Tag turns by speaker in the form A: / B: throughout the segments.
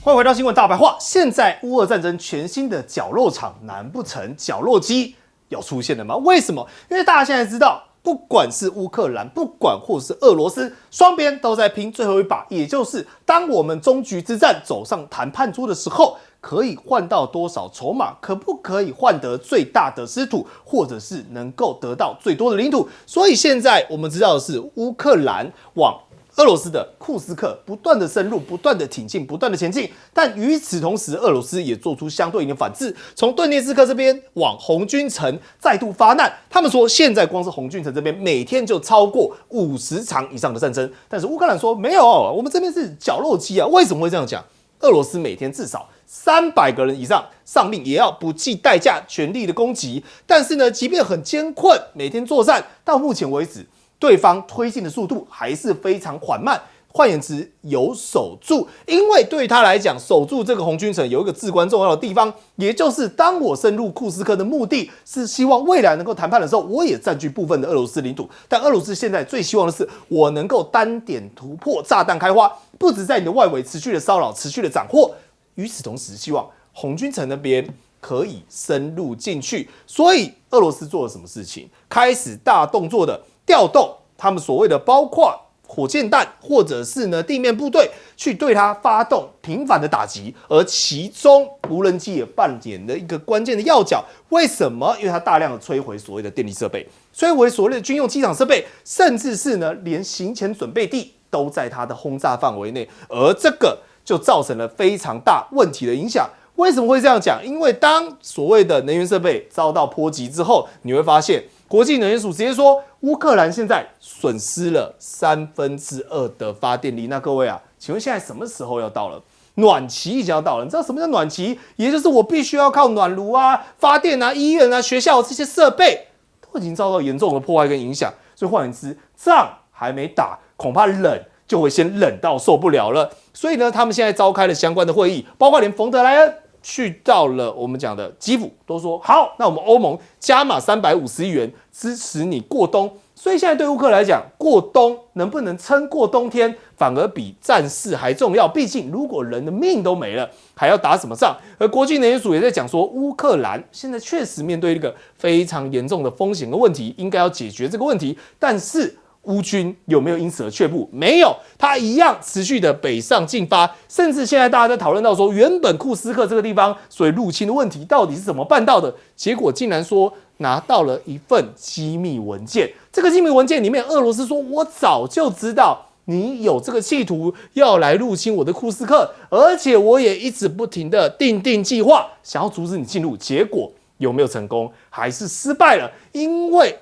A: 欢迎回到新闻大白话。现在乌俄战争全新的绞肉场，难不成绞肉机要出现了吗？为什么？因为大家现在知道，不管是乌克兰，不管或是俄罗斯，双边都在拼最后一把，也就是当我们终局之战走上谈判桌的时候，可以换到多少筹码，可不可以换得最大的失土，或者是能够得到最多的领土。所以现在我们知道的是，乌克兰往俄罗斯的库斯克不断的深入，不断的挺进，不断的前进，但与此同时，俄罗斯也做出相对应的反制，从顿涅茨克这边往红军城再度发难。他们说，现在光是红军城这边每天就超过50场以上的战争，但是乌克兰说没有，我们这边是绞肉机啊。为什么会这样讲？俄罗斯每天至少300个人以上上令，也要不计代价全力的攻击。但是呢，即便很艰困，每天作战，到目前为止，对方推进的速度还是非常缓慢。换言之，有守住，因为对他来讲，守住这个红军城有一个至关重要的地方，也就是当我深入库斯克的目的是希望未来能够谈判的时候，我也占据部分的俄罗斯领土。但俄罗斯现在最希望的是，我能够单点突破，炸弹开花，不止在你的外围持续的骚扰、持续的斩获，与此同时，希望红军城那边可以深入进去。所以，俄罗斯做了什么事情？开始大动作的调动他们所谓的包括火箭弹或者是呢地面部队去对它发动频繁的打击，而其中无人机也扮演了一个关键的要角。为什么？因为它大量的摧毁所谓的电力设备，摧毁所谓的军用机场设备，甚至是呢连行前准备地都在它的轰炸范围内，而这个就造成了非常大问题的影响。为什么会这样讲？因为当所谓的能源设备遭到波及之后，你会发现国际能源署直接说，乌克兰现在损失了2/3的发电力。那各位啊，请问现在什么时候要到了？暖期已经要到了。你知道什么叫暖期？也就是我必须要靠暖炉啊、发电啊、医院啊、学校这些设备都已经遭到严重的破坏跟影响。所以换言之，仗还没打，恐怕冷就会先冷到受不了了。所以呢，他们现在召开了相关的会议，包括连冯德莱恩去到了我们讲的基辅，都说好，那我们欧盟加码350亿元支持你过冬。所以现在对乌克兰来讲，过冬能不能撑过冬天，反而比战事还重要。毕竟如果人的命都没了，还要打什么仗？而国际能源署也在讲说，乌克兰现在确实面对一个非常严重的风险的问题，应该要解决这个问题。但是乌军有没有因此而却步？没有，他一样持续的北上进发，甚至现在大家在讨论到说，原本库斯克这个地方所以入侵的问题到底是怎么办到的？结果竟然说拿到了一份机密文件。这个机密文件里面，俄罗斯说：“我早就知道你有这个企图要来入侵我的库斯克，而且我也一直不停的定计划，想要阻止你进入。结果有没有成功？还是失败了？因为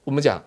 A: 我们讲，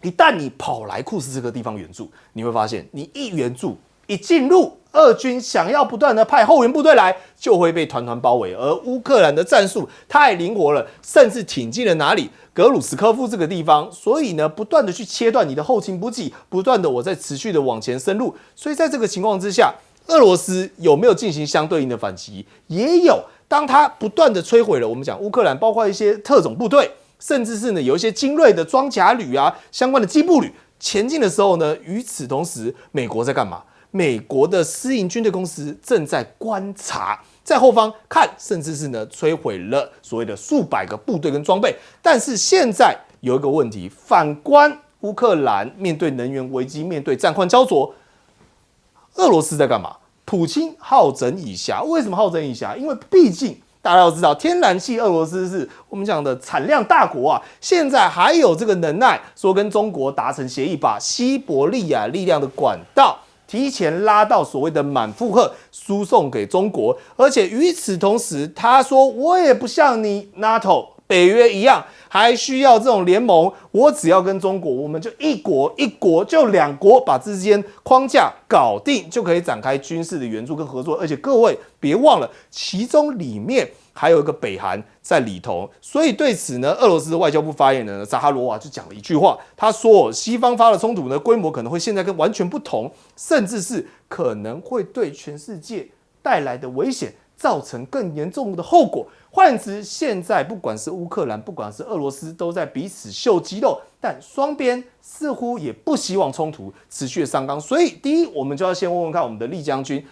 A: 一旦你跑来库斯这个地方援助，你会发现，你一援助一进入，俄军想要不断的派后援部队来，就会被团团包围。而乌克兰的战术太灵活了，甚至挺进了哪里？格鲁斯科夫这个地方，所以呢，不断的去切断你的后勤补给，不断的我在持续的往前深入。所以在这个情况之下，俄罗斯有没有进行相对应的反击？也有。当他不断的摧毁了我们讲乌克兰，包括一些特种部队，甚至是呢有一些精锐的装甲旅啊，相关的机步旅前进的时候呢，与此同时，美国在干嘛？美国的私营军队公司正在观察，在后方看，甚至是呢摧毁了所谓的数百个部队跟装备。但是现在有一个问题，反观乌克兰面对能源危机，面对战况焦灼，俄罗斯在干嘛？普京好整以暇。为什么好整以暇？因为毕竟大家要知道，天然气俄罗斯是我们讲的产量大国啊，现在还有这个能耐，说跟中国达成协议，把西伯利亚力量的管道提前拉到所谓的满负荷，输送给中国。而且与此同时，他说我也不像你 NATO 北约一样，还需要这种联盟。我只要跟中国，我们就一国一国就2国，把之间框架搞定，就可以展开军事的援助跟合作。而且各位别忘了，其中里面还有一个北韩在里头。所以对此呢，俄罗斯的外交部发言人扎哈罗娃就讲了一句话，他说西方发的冲突呢，规模可能会现在跟完全不同，甚至是可能会对全世界带来的危险造成更严重的后果。换言之，现在不管是乌克兰，不管是俄罗斯，都在彼此秀肌肉，但双边似乎也不希望冲突持续的上纲。所以，第一，我们就要先问问看我们的厉将军，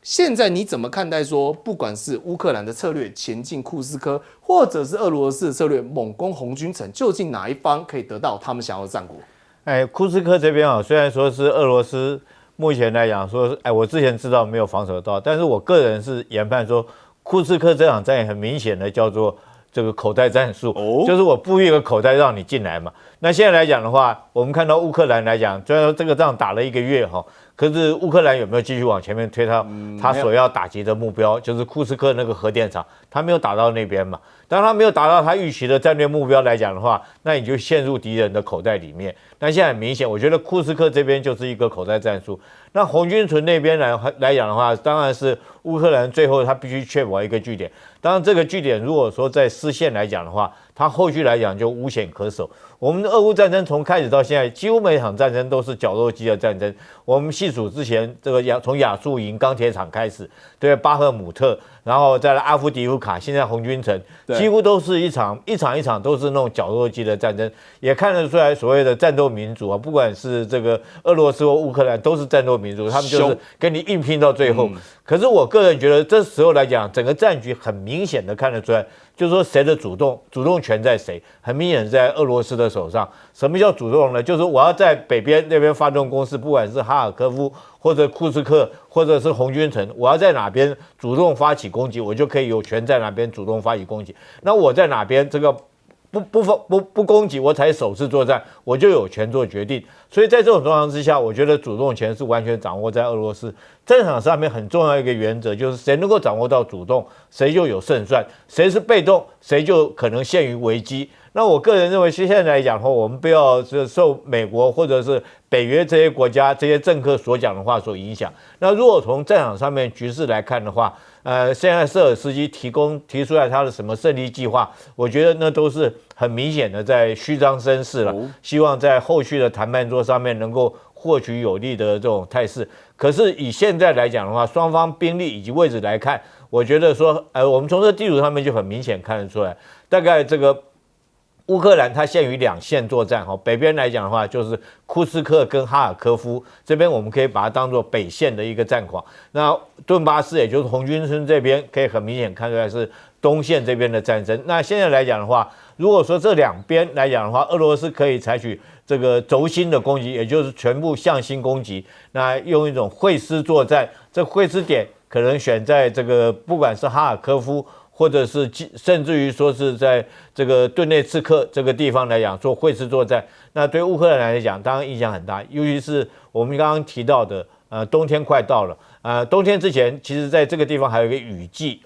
A: 现在你怎么看待说，不管是乌克兰的策略前进库斯科，或者是俄罗斯的策略猛攻红军城，究竟哪一方可以得到他们想要的战果？
B: 库斯科这边啊，虽然说是俄罗斯目前来讲说，我之前知道没有防守到，但是我个人是研判说，库斯科这场战役很明显的叫做这个口袋战术，就是我布一个口袋让你进来嘛。那现在来讲的话，我们看到乌克兰来讲，虽然说这个仗打了1个月哈，可是乌克兰有没有继续往前面推他所要打击的目标，就是库斯科那个核电厂，他没有打到那边嘛。当他没有达到他预期的战略目标来讲的话，那你就陷入敌人的口袋里面。那现在很明显，我觉得库斯科这边就是一个口袋战术。那红军城那边来讲的话，当然是乌克兰最后他必须确保一个据点。当然，这个据点如果说在失陷来讲的话，它后续来讲就无险可守。我们的俄乌战争从开始到现在，几乎每场战争都是绞肉机的战争。我们细数之前，这个从亚速营钢铁厂开始，对巴赫姆特，然后再来阿夫迪夫卡，现在红军城，几乎都是一场都是那种绞肉机的战争。也看得出来，所谓的战斗民族啊，不管是这个俄罗斯或乌克兰，都是战斗民族，他们就是跟你硬拼到最后。可是我个人觉得，这时候来讲，整个战局很明显的看得出来，就是说谁的主动权在谁，很明显在俄罗斯的手上。什么叫主动呢？就是我要在北边那边发动攻势，不管是哈尔科夫或者库斯克或者是红军城，我要在哪边主动发起攻击，我就可以有权在哪边主动发起攻击。那我在哪边这个不攻击，我才首次作战，我就有权做决定。所以在这种状况之下，我觉得主动权是完全掌握在俄罗斯。战场上面很重要一个原则就是谁能够掌握到主动，谁就有胜算；谁是被动，谁就可能陷于危机。那我个人认为，现在来讲的话，我们不要受美国或者是北约这些国家这些政客所讲的话所影响。那如果从战场上面局势来看的话，现在瑟尔斯基提出来他的什么胜利计划，我觉得那都是很明显的在虚张声势了，希望在后续的谈判桌上面能够获取有利的这种态势。可是以现在来讲的话，双方兵力以及位置来看，我觉得说，我们从这地图上面就很明显看得出来，大概这个乌克兰它限于2线作战，北边来讲的话就是库斯克跟哈尔科夫这边，我们可以把它当作北线的一个战况。那顿巴斯也就是红军村这边，可以很明显看出来是东线这边的战争。那现在来讲的话，如果说这2边来讲的话，俄罗斯可以采取这个轴心的攻击，也就是全部向心攻击，那用一种会师作战，这会师点可能选在这个不管是哈尔科夫，或者是甚至于说是在这个顿涅茨克这个地方来讲做会师作战，那对乌克兰来讲当然影响很大，尤其是我们刚刚提到的冬天快到了，冬天之前其实在这个地方还有一个雨季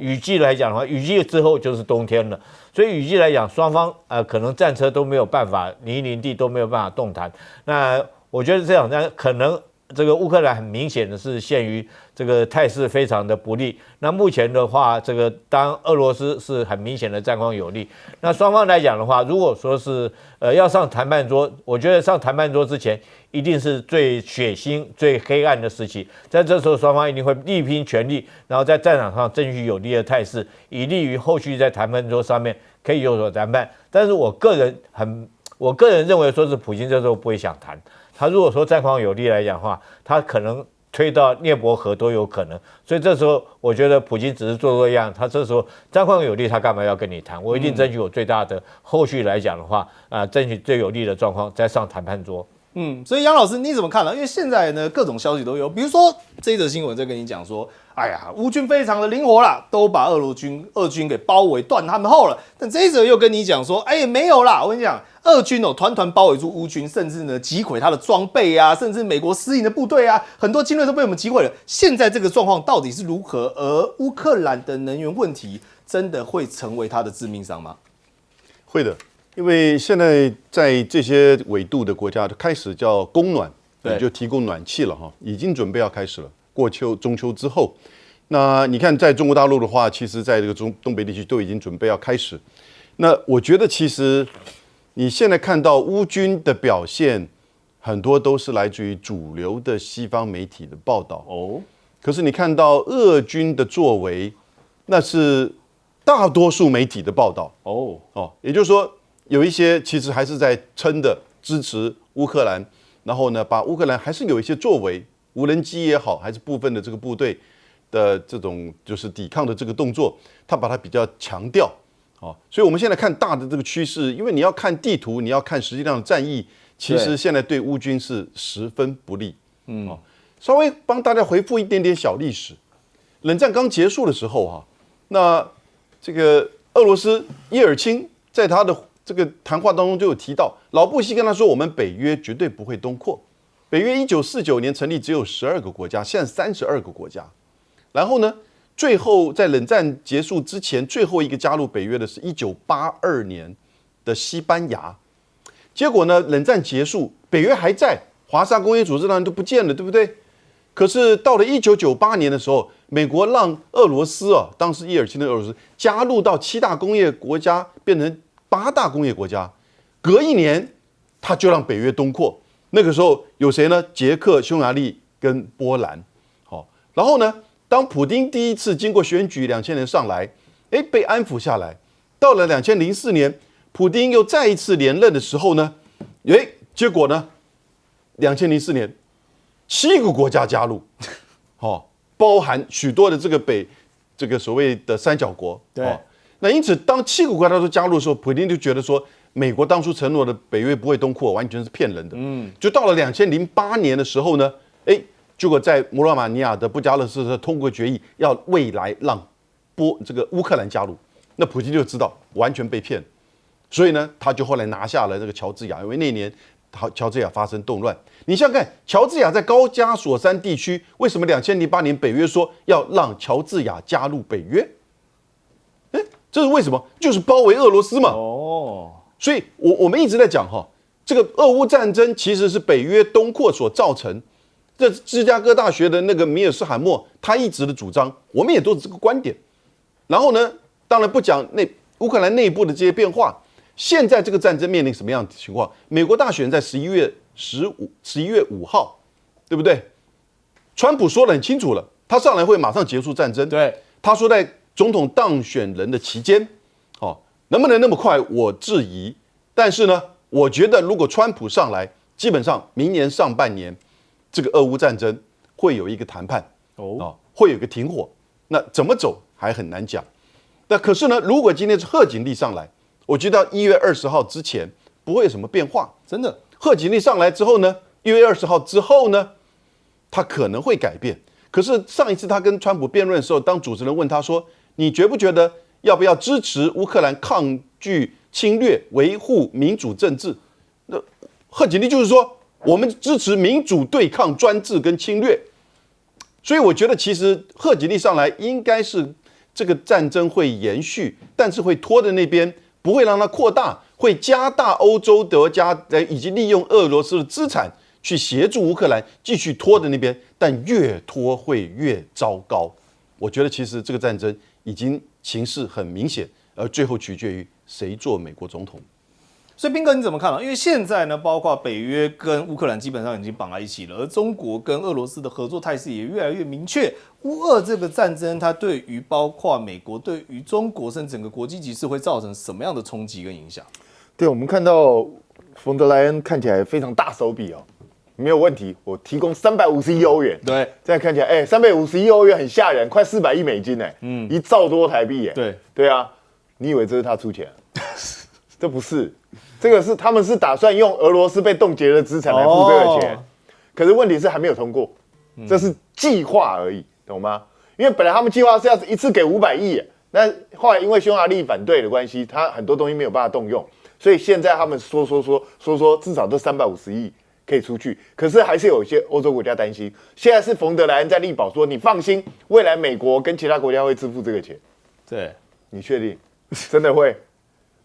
B: 雨季来讲的话，雨季之后就是冬天了，所以雨季来讲双方可能战车都没有办法，泥泞地都没有办法动弹。那我觉得这场战可能这个乌克兰很明显的是陷于这个态势非常的不利。那目前的话，这个当俄罗斯是很明显的战况有利。那双方来讲的话，如果说是要上谈判桌，我觉得上谈判桌之前一定是最血腥、最黑暗的时期。在这时候，双方一定会力拼全力，然后在战场上争取有利的态势，以利于后续在谈判桌上面可以有所谈判。但是我个人认为，说是普京这时候不会想谈。他如果说战况有利来讲的话，他可能推到涅伯河都有可能。所以这时候，我觉得普京只是做样，他这时候战况有利，他干嘛要跟你谈？我一定争取我最大的后续来讲的话，争取最有利的状况再上谈判桌。
A: 所以杨老师你怎么看呢？因为现在呢各种消息都有，比如说这一则新闻在跟你讲说，哎呀，乌军非常的灵活啦，都把俄军给包围断他们后了。但这一则又跟你讲说，哎，没有啦，我跟你讲，俄军团团包围住乌军，甚至呢击毁他的装备啊，甚至美国私营的部队啊，很多精锐都被我们击毁了。现在这个状况到底是如何？而乌克兰的能源问题真的会成为他的致命伤吗？
C: 会的。因为现在在这些纬度的国家都开始叫供暖，也就提供暖气了哈，已经准备要开始了。过中秋之后，那你看在中国大陆的话，其实在这个东北地区都已经准备要开始。那我觉得其实你现在看到乌军的表现，很多都是来自于主流的西方媒体的报道可是你看到俄军的作为，那是大多数媒体的报道也就是说。有一些其实还是在撑的支持乌克兰，然后呢，把乌克兰还是有一些作为，无人机也好，还是部分的这个部队的这种就是抵抗的这个动作，他把它比较强调。所以我们现在看大的这个趋势，因为你要看地图，你要看实际上的战役，其实现在对乌军是十分不利。稍微帮大家回复一点点小历史。冷战刚结束的时候那这个俄罗斯叶尔钦在他的这个谈话当中就有提到，老布希跟他说，我们北约绝对不会东扩。北约1949年成立，只有12个国家，现在32个国家。然后呢，最后在冷战结束之前，最后一个加入北约的是1982年的西班牙。结果呢，冷战结束，北约还在，华沙工业组织当然都不见了，对不对？可是到了1998年的时候，美国让俄罗斯当时叶尔钦的俄罗斯加入到7大工业国家，变成8大工业国家。隔一年，他就让北约东扩。那个时候有谁呢？捷克、匈牙利跟波兰。然后呢，当普丁第一次经过选举2000年上来，被安抚下来。到了2004年，普丁又再一次连任的时候呢，结果呢，2004年7个国家加入，包含许多的这个所谓的三角国。
A: 对，
C: 那因此当7个国家都加入的时候，普丁就觉得说，美国当初承诺的北约不会东扩，完全是骗人的。就到了2008年的时候呢，结果在摩罗马尼亚的布加勒斯特通过决议，要未来让这个乌克兰加入。那普京就知道完全被骗，所以呢，他就后来拿下了这个乔治亚，因为那年乔治亚发生动乱。你想想看，乔治亚在高加索山地区，为什么2008年北约说要让乔治亚加入北约？这是为什么？就是包围俄罗斯嘛。所以我们一直在讲这个俄乌战争其实是北约东扩所造成。这芝加哥大学的那个米尔斯罕默他一直的主张，我们也都是这个观点。然后呢，当然不讲乌克兰内部的这些变化。现在这个战争面临什么样的情况？美国大选在11月5号，对不对？川普说得很清楚了，他上来会马上结束战争。
A: 对，
C: 他说在总统当选人的期间，能不能那么快？我质疑。但是呢，我觉得如果川普上来，基本上明年上半年，这个俄乌战争会有一个谈判，会有一个停火。那怎么走还很难讲。那可是呢，如果今天是贺锦丽上来，我觉得1月20号之前不会有什么变化。真的，贺锦丽上来之后呢，1月20号之后呢，他可能会改变。可是上一次他跟川普辩论的时候，当主持人问他说：“你觉不觉得要不要支持乌克兰抗拒侵略，维护民主政治？”那贺锦丽就是说，我们支持民主对抗专制跟侵略。所以我觉得其实贺锦丽上来应该是这个战争会延续，但是会拖在那边，不会让它扩大，会加大欧洲国家以及利用俄罗斯的资产去协助乌克兰继续拖在那边，但越拖会越糟糕。我觉得其实这个战争已经情势很明显，而最后取决于谁做美国总统。
A: 所以彬哥你怎么看因为现在呢，包括北约跟乌克兰基本上已经绑在一起了，而中国跟俄罗斯的合作态势也越来越明确。乌俄这个战争，它对于包括美国、对于中国，甚至整个国际局势会造成什么样的冲击跟影响？
D: 对，我们看到冯德莱恩看起来非常大手笔没有问题，我提供350亿欧元。
A: 对，
D: 这样看起来，350亿欧元很吓人，快400亿美金1兆多台币对啊，你以为这是他出钱？这不是，这个是他们是打算用俄罗斯被冻结的资产来付这个钱，可是问题是还没有通过，这是计划而已，懂吗？因为本来他们计划是要一次给500亿，那后来因为匈牙利反对的关系，他很多东西没有办法动用，所以现在他们说至少都350亿可以出去，可是还是有一些欧洲国家担心。现在是冯德莱恩在力保说，你放心，未来美国跟其他国家会支付这个钱。
A: 对，
D: 你确定？真的会？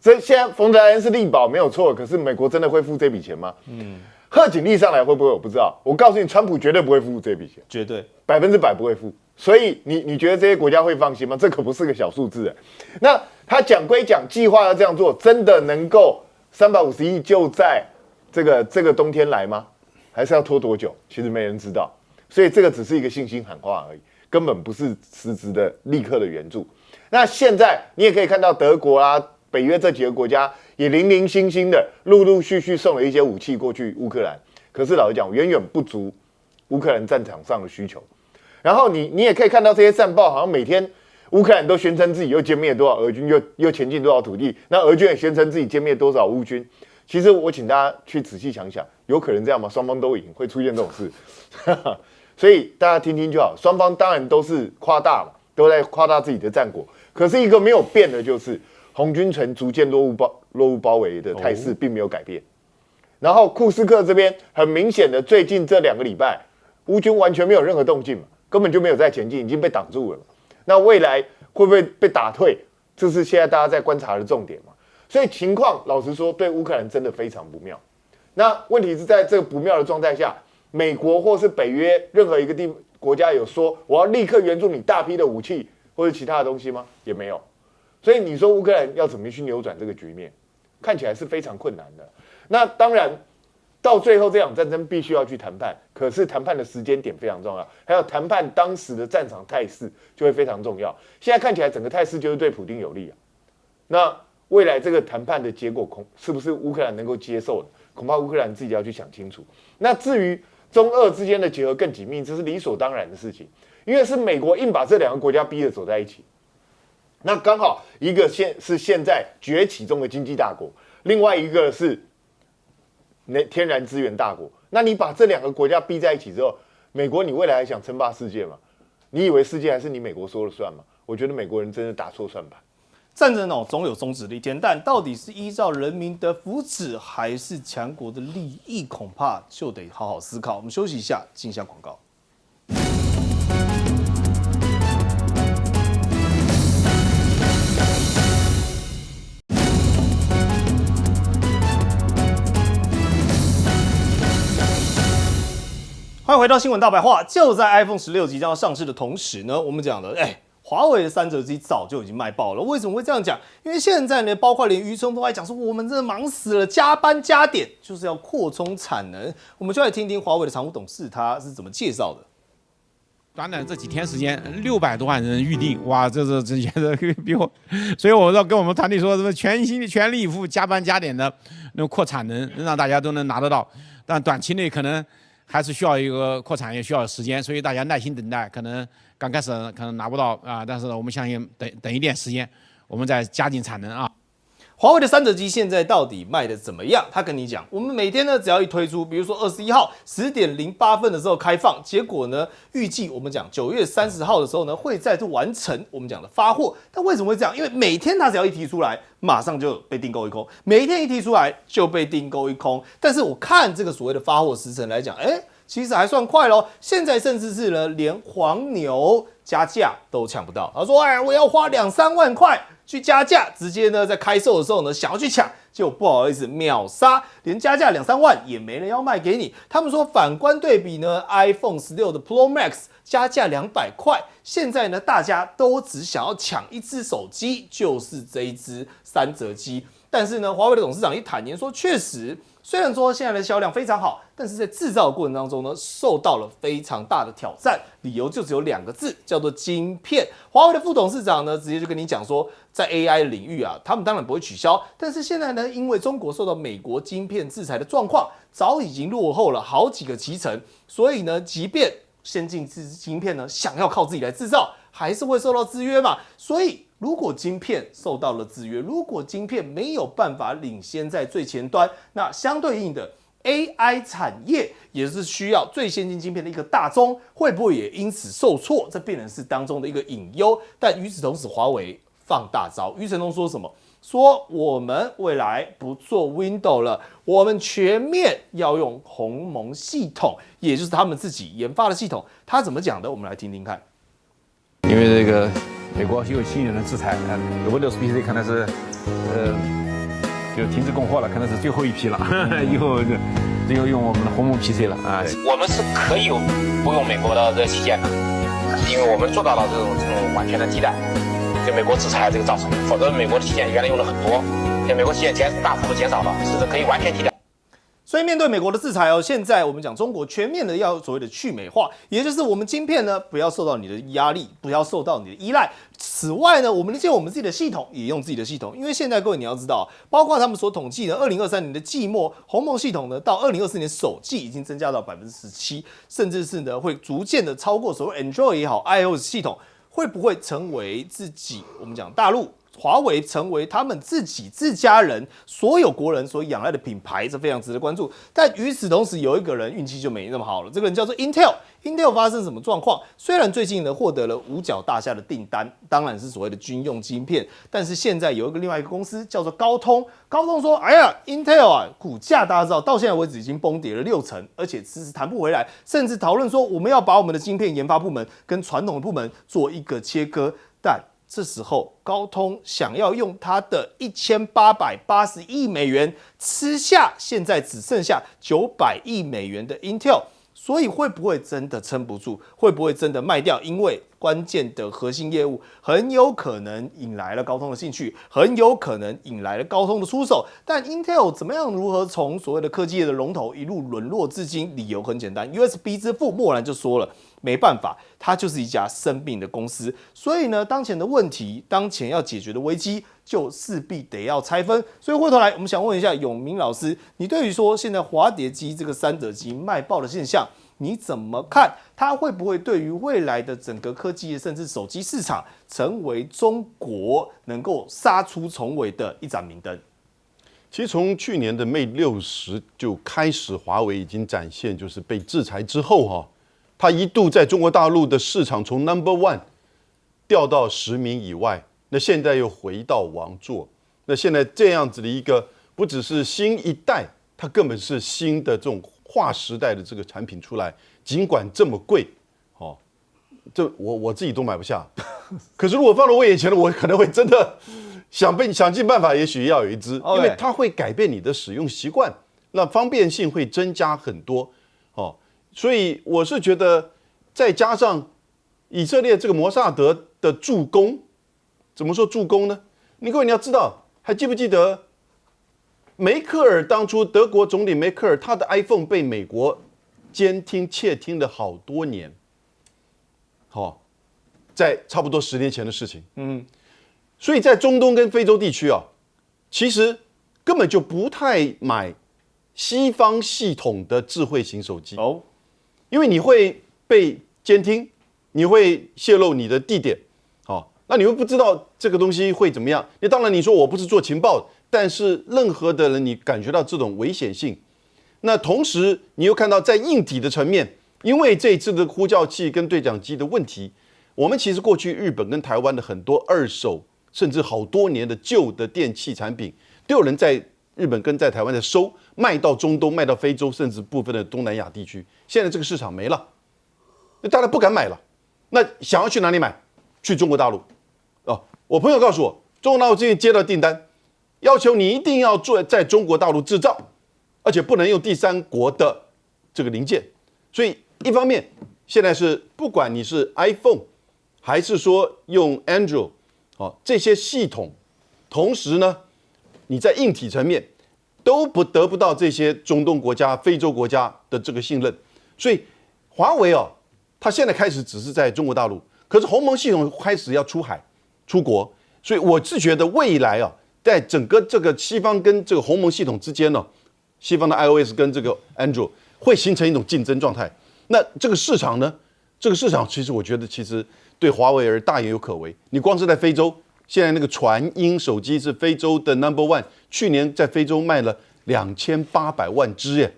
D: 所以现在冯德莱恩是力保没有错，可是美国真的会付这笔钱吗？贺锦丽上来会不会我不知道。我告诉你，川普绝对不会付这笔钱，
A: 绝对
D: 100%不会付。所以你觉得这些国家会放心吗？这可不是个小数字。那他讲归讲，计划要这样做，真的能够350亿就在这个冬天来吗？还是要拖多久？其实没人知道。所以这个只是一个信心喊话而已，根本不是实质的立刻的援助。那现在你也可以看到德国啊、北约这几个国家也零零星星的陆陆续续送了一些武器过去乌克兰，可是老实讲，远远不足乌克兰战场上的需求。然后你也可以看到这些战报，好像每天乌克兰都宣称自己又歼灭多少俄军，又前进多少土地，那俄军也宣称自己歼灭多少乌军。其实我请大家去仔细想想，有可能这样吗？双方都赢，会出现这种事？所以大家听听就好。双方当然都是夸大嘛，都在夸大自己的战果。可是一个没有变的就是，红军城逐渐落入包围的态势并没有改变。然后库斯克这边很明显的，最近这2个礼拜，乌军完全没有任何动静嘛，根本就没有在前进，已经被挡住了。那未来会不会被打退？这是现在大家在观察的重点嘛。所以情况老实说，对乌克兰真的非常不妙。那问题是在这个不妙的状态下，美国或是北约任何一个国家有说我要立刻援助你大批的武器或者其他的东西吗？也没有。所以你说乌克兰要怎么去扭转这个局面，看起来是非常困难的。那当然，到最后这场战争必须要去谈判，可是谈判的时间点非常重要，还有谈判当时的战场态势就会非常重要。现在看起来整个态势就是对普丁有利啊。那未来这个谈判的结果是不是乌克兰能够接受的？恐怕乌克兰自己要去想清楚。那至于中俄之间的结合更紧密，这是理所当然的事情，因为是美国硬把这2个国家逼着走在一起。那刚好一个是现在崛起中的经济大国，另外一个是天然资源大国。那你把这2个国家逼在一起之后，美国你未来还想称霸世界吗？你以为世界还是你美国说了算吗？我觉得美国人真的打错算盘。
A: 战争总有终止的一天，但到底是依照人民的福祉，还是强国的利益，恐怕就得好好思考。我们休息一下，进一下广告。欢迎回到新闻大白话。就在 iPhone 16即将要上市的同时呢，我们讲的华为的3折机早就已经卖爆了。为什么会这样讲？因为现在呢，包括连余承东还讲说，我们真的忙死了，加班加点，就是要扩充产能。我们就来听听华为的常务董事他是怎么介绍的。
E: 短短这几天时间，600多万人预定，哇，这简直比我，所以我要跟我们团队说，什么全力以赴、加班加点的那扩产能，让大家都能拿得到。但短期内可能还是需要一个扩产，也需要时间，所以大家耐心等待。可能刚开始可能拿不到啊，但是我们相信等一点时间，我们再加紧产能啊。
A: 华为的3折机现在到底卖的怎么样？他跟你讲，我们每天呢只要一推出，比如说21号10点08分的时候开放，结果呢预计我们讲9月30号的时候呢会再度完成我们讲的发货。但为什么会这样？因为每天他只要一提出来，马上就被订购一空，每一天一提出来就被订购一空。但是我看这个所谓的发货时程来讲，其实还算快咯。现在甚至是呢连黄牛加价都抢不到。他说我要花2-3万块去加价，直接呢在开售的时候呢想要去抢，结果不好意思秒杀，连加价2-3万也没人要卖给你。他们说反观对比呢 ，iPhone 16的 Pro Max 加价200块，现在呢大家都只想要抢一只手机，就是这一只3折机。但是呢，华为的董事长也坦言说，确实虽然说现在的销量非常好，但是在制造的过程当中呢，受到了非常大的挑战。理由就只有2个字，叫做晶片。华为的副董事长呢，直接就跟你讲说，在 AI 的领域啊，他们当然不会取消，但是现在呢，因为中国受到美国晶片制裁的状况，早已经落后了好几个期程，所以呢，即便先进晶片呢想要靠自己来制造，还是会受到制约嘛。所以如果晶片受到了制约，如果晶片没有办法领先在最前端，那相对应的 AI 产业也是需要最先进晶片的一个大宗，会不会也因此受挫？这变成是当中的一个隐忧。但与此同时，华为放大招，余承东说什么？说我们未来不做 Windows 了，我们全面要用鸿蒙系统，也就是他们自己研发的系统。他怎么讲的？我们来听听看。
F: 因为这个美国又新一轮的制裁，Windows PC 可能是就停止供货了，可能是最后一批了，以后只有用我们的鸿蒙 PC 了啊。
G: 我们是可以不用美国的这旗舰的，因为我们做到了这种完全的替代。就美国制裁这个造成的，否则美国的旗舰原来用了很多，现在美国旗舰大幅度减少了，是可以完全替代。
A: 所以面对美国的制裁现在我们讲中国全面的要所谓的去美化，也就是我们晶片呢不要受到你的压力，不要受到你的依赖。此外呢，我们借我们自己的系统，也用自己的系统，因为现在各位你要知道，包括他们所统计的2023年的季末鸿蒙系统呢，到2024年首季已经增加到17%，甚至是呢会逐渐的超过所谓 Android 也好 iOS 系统，会不会成为自己我们讲大陆？华为成为他们自己自家人所有国人所仰赖的品牌，这非常值得关注。但与此同时，有一个人运气就没那么好了，这个人叫做 Intel。Intel 发生什么状况？虽然最近呢获得了五角大厦的订单，当然是所谓的军用晶片，但是现在有另外一个公司叫做高通，高通说：“哎呀 ，Intel 啊，股价大家知道到现在为止已经崩跌了60%，而且迟迟弹不回来，甚至讨论说我们要把我们的晶片研发部门跟传统的部门做一个切割，但这时候，高通想要用它的1880亿美元吃下现在只剩下900亿美元的 Intel， 所以会不会真的撑不住？会不会真的卖掉？因为关键的核心业务很有可能引来了高通的兴趣，很有可能引来了高通的出手。但 Intel 怎么样如何从所谓的科技业的龙头一路沦落至今？理由很简单 ，USB 之父默然就说了。没办法，它就是一家生病的公司，所以呢，当前的问题，当前要解决的危机，就势必得要拆分。所以回头来，我们想问一下永明老师，你对于说现在滑碟机这个3者机卖爆的现象，你怎么看？它会不会对于未来的整个科技业甚至手机市场，成为中国能够杀出重围的一盏明灯？
C: 其实从去年的Mate 60就开始，华为已经展现就是被制裁之后它一度在中国大陆的市场从 No.1 掉到10名以外，那现在又回到王座。那现在这样子的一个，不只是新一代，它根本是新的这种划时代的这个产品出来，尽管这么贵，这我自己都买不下。可是如果放到我眼前的，我可能会真的想尽办法，也许要有一支，因为它会改变你的使用习惯，那方便性会增加很多。所以我是觉得，再加上以色列这个摩萨德的助攻，怎么说助攻呢？各位你要知道，还记不记得梅克尔当初德国总理梅克尔他的 iPhone 被美国监听窃听了好多年，在差不多10年前的事情。所以在中东跟非洲地区其实根本就不太买西方系统的智慧型手机因为你会被监听，你会泄露你的地点，那你会不知道这个东西会怎么样。当然你说我不是做情报，但是任何的人你感觉到这种危险性。那同时你又看到在硬体的层面，因为这一次的呼叫器跟对讲机的问题，我们其实过去日本跟台湾的很多二手甚至好多年的旧的电器产品，都有人在日本跟在台湾的收，卖到中东，卖到非洲，甚至部分的东南亚地区。现在这个市场没了，大家不敢买了。那想要去哪里买？去中国大陆。我朋友告诉我，中国大陆最近接到订单，要求你一定要在中国大陆制造，而且不能用第三国的这个零件。所以一方面，现在是不管你是 iPhone 还是说用 Android 这些系统，同时呢，你在硬体层面都得不到这些中东国家、非洲国家的这个信任。所以华为它现在开始只是在中国大陆，可是鸿蒙系统开始要出海、出国，所以我是觉得未来在整个这个西方跟这个鸿蒙系统之间西方的 iOS 跟这个 Android 会形成一种竞争状态。那这个市场呢？这个市场其实我觉得其实对华为而大也有可为。你光是在非洲，现在那个传音手机是非洲的 No.1， 去年在非洲卖了2800万只耶，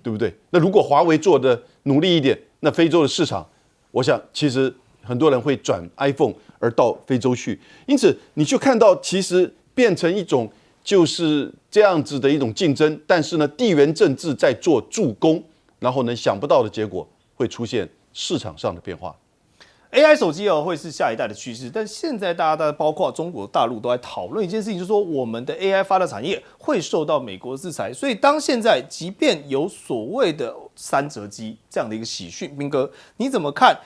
C: 对不对？那如果华为做的努力一点，那非洲的市场，我想其实很多人会转 iPhone 而到非洲去。因此你就看到其实变成一种就是这样子的一种竞争，但是呢，地缘政治在做助攻，然后呢，想不到的结果会出现市场上的变化。
A: AI 手机会是下一代的趋势，但现在大家包括中国大陆都在讨论一件事情，就是说我们的 AI 发达产业会受到美国制裁。所以当现在即便有所谓的3折机这样的一个喜讯，彬哥你怎么看？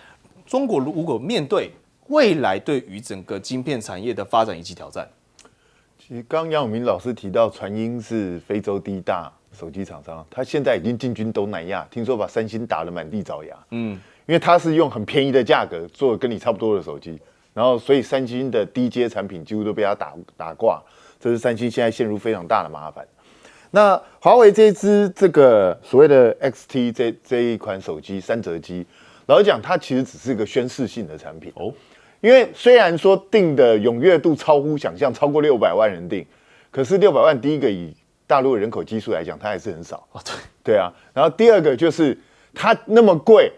A: 中国如果面对未来对于整个晶片产业的发展以及挑战？
D: 其实刚杨永明老师提到传音是非洲第一大手机厂商，他现在已经进军东南亚，听说把三星打得满地找牙。因为他是用很便宜的价格做跟你差不多的手机，然后所以三星的低阶产品几乎都被他打挂，这是三星现在陷入非常大的麻烦。那华为这支这个所谓的 XT 这一款手机3折机，老实讲，它其实只是一个宣示性的产品哦。因为虽然说订的踊跃度超乎想象，超过600万人订，可是600万第一个以大陆的人口基数来讲，它还是很少哦。对啊，然后第二个就是它那么贵，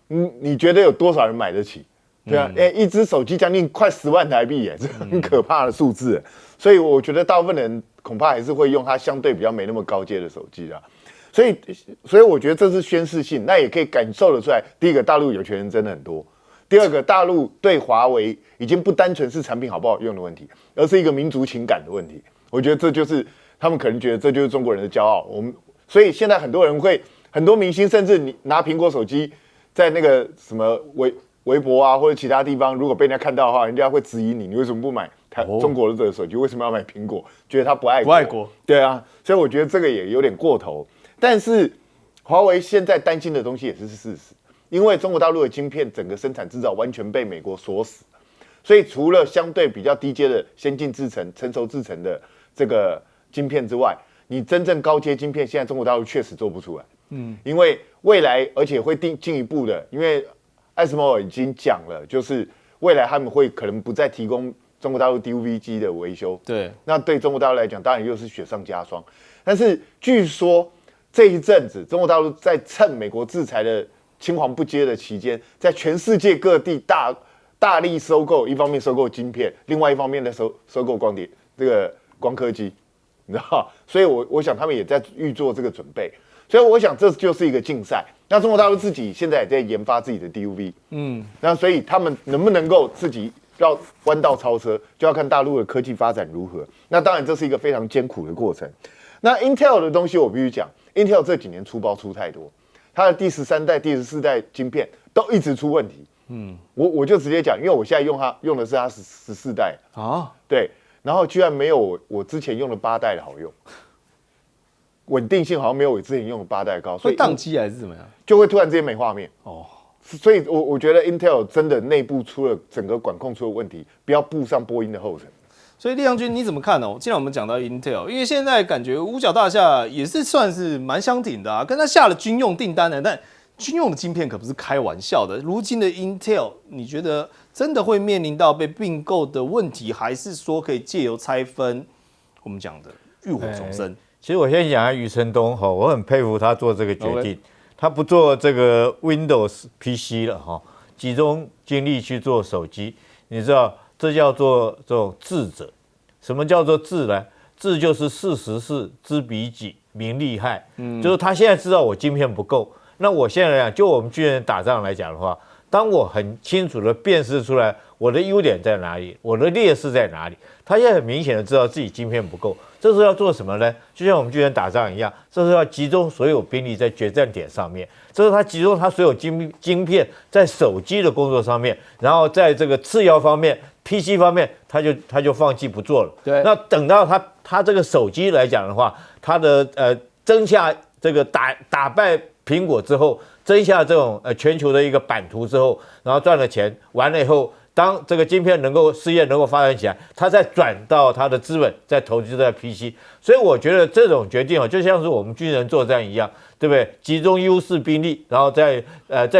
D: 你觉得有多少人买得起？对啊，一只手机将近快10万台币耶，这很可怕的数字。所以我觉得大部分人恐怕还是会用它相对比较没那么高阶的手机啦。所以我觉得这是宣示性，那也可以感受得出来。第一个，大陆有钱人真的很多；第二个，大陆对华为已经不单纯是产品好不好用的问题，而是一个民族情感的问题。我觉得这就是他们可能觉得这就是中国人的骄傲。所以现在很多人很多明星，甚至你拿苹果手机在那个什么微博啊或者其他地方，如果被人家看到的话，人家会质疑你为什么不买中国的这个手机，为什么要买苹果？觉得他不爱国。对啊，所以我觉得这个也有点过头。但是华为现在担心的东西也是事实，因为中国大陆的晶片整个生产制造完全被美国锁死，所以除了相对比较低阶的先进制程、成熟制程的这个晶片之外，你真正高阶晶片，现在中国大陆确实做不出来。因为未来而且会进一步的，因为艾斯摩尔已经讲了，就是未来他们会可能不再提供中国大陆 DUV 机的维修。对，那对中国大陆来讲，当然又是雪上加霜。但是据说这一阵子，中国大陆在趁美国制裁的青黄不接的期间，在全世界各地大力收购，一方面收购晶片，另外一方面的收购光刻机，你知道？所以我想他们也在预做这个准备。所以我想这就是一个竞赛。那中国大陆自己现在也在研发自己的 DUV，那所以他们能不能够自己要弯道超车，就要看大陆的科技发展如何。那当然这是一个非常艰苦的过程。那 Intel 的东西我必须讲 ，Intel 这几年出包出太多，它的第13代、第14代晶片都一直出问题。我就直接讲，因为我现在用的是它14代啊，对，然后居然没有我之前用的8代的好用。稳定性好像没有我之前用的8代高，所以
A: 宕机还是怎么样，
D: 就会突然之间没画面哦。所以我觉得 Intel 真的内部出了整个管控出了问题，不要步上波音的后尘。
A: 所以厉将军你怎么看呢？既然我们讲到 Intel， 因为现在感觉五角大厦也是算是蛮相挺的啊，跟他下了军用订单的，但军用的晶片可不是开玩笑的。如今的 Intel， 你觉得真的会面临到被并购的问题，还是说可以借由拆分我们讲的浴火重生？
B: 其实我先讲下余承东哈，我很佩服他做这个决定，他不做这个 Windows PC 了哈，集中精力去做手机。你知道这叫做这种智者。什么叫做智呢？智就是事实是知彼己，明利害。就是他现在知道我晶片不够，那我现在来讲，就我们军人打仗来讲的话，当我很清楚的辨识出来我的优点在哪里，我的劣势在哪里，他现在很明显的知道自己晶片不够。这是要做什么呢？就像我们军人打仗一样，这是要集中所有兵力在决战点上面。这是他集中他所有晶片在手机的工作上面，然后在这个次要方面、PC 方面，他就放弃不做了。对。那等到他这个手机来讲的话，他的争下这个打败苹果之后，争下这种全球的一个版图之后，然后赚了钱，完了以后。当这个晶片事业能够发展起来，他再转到他的资本，再投资在 PC， 所以我觉得这种决定就像是我们军人作战一样，对不对？集中优势兵力，然后在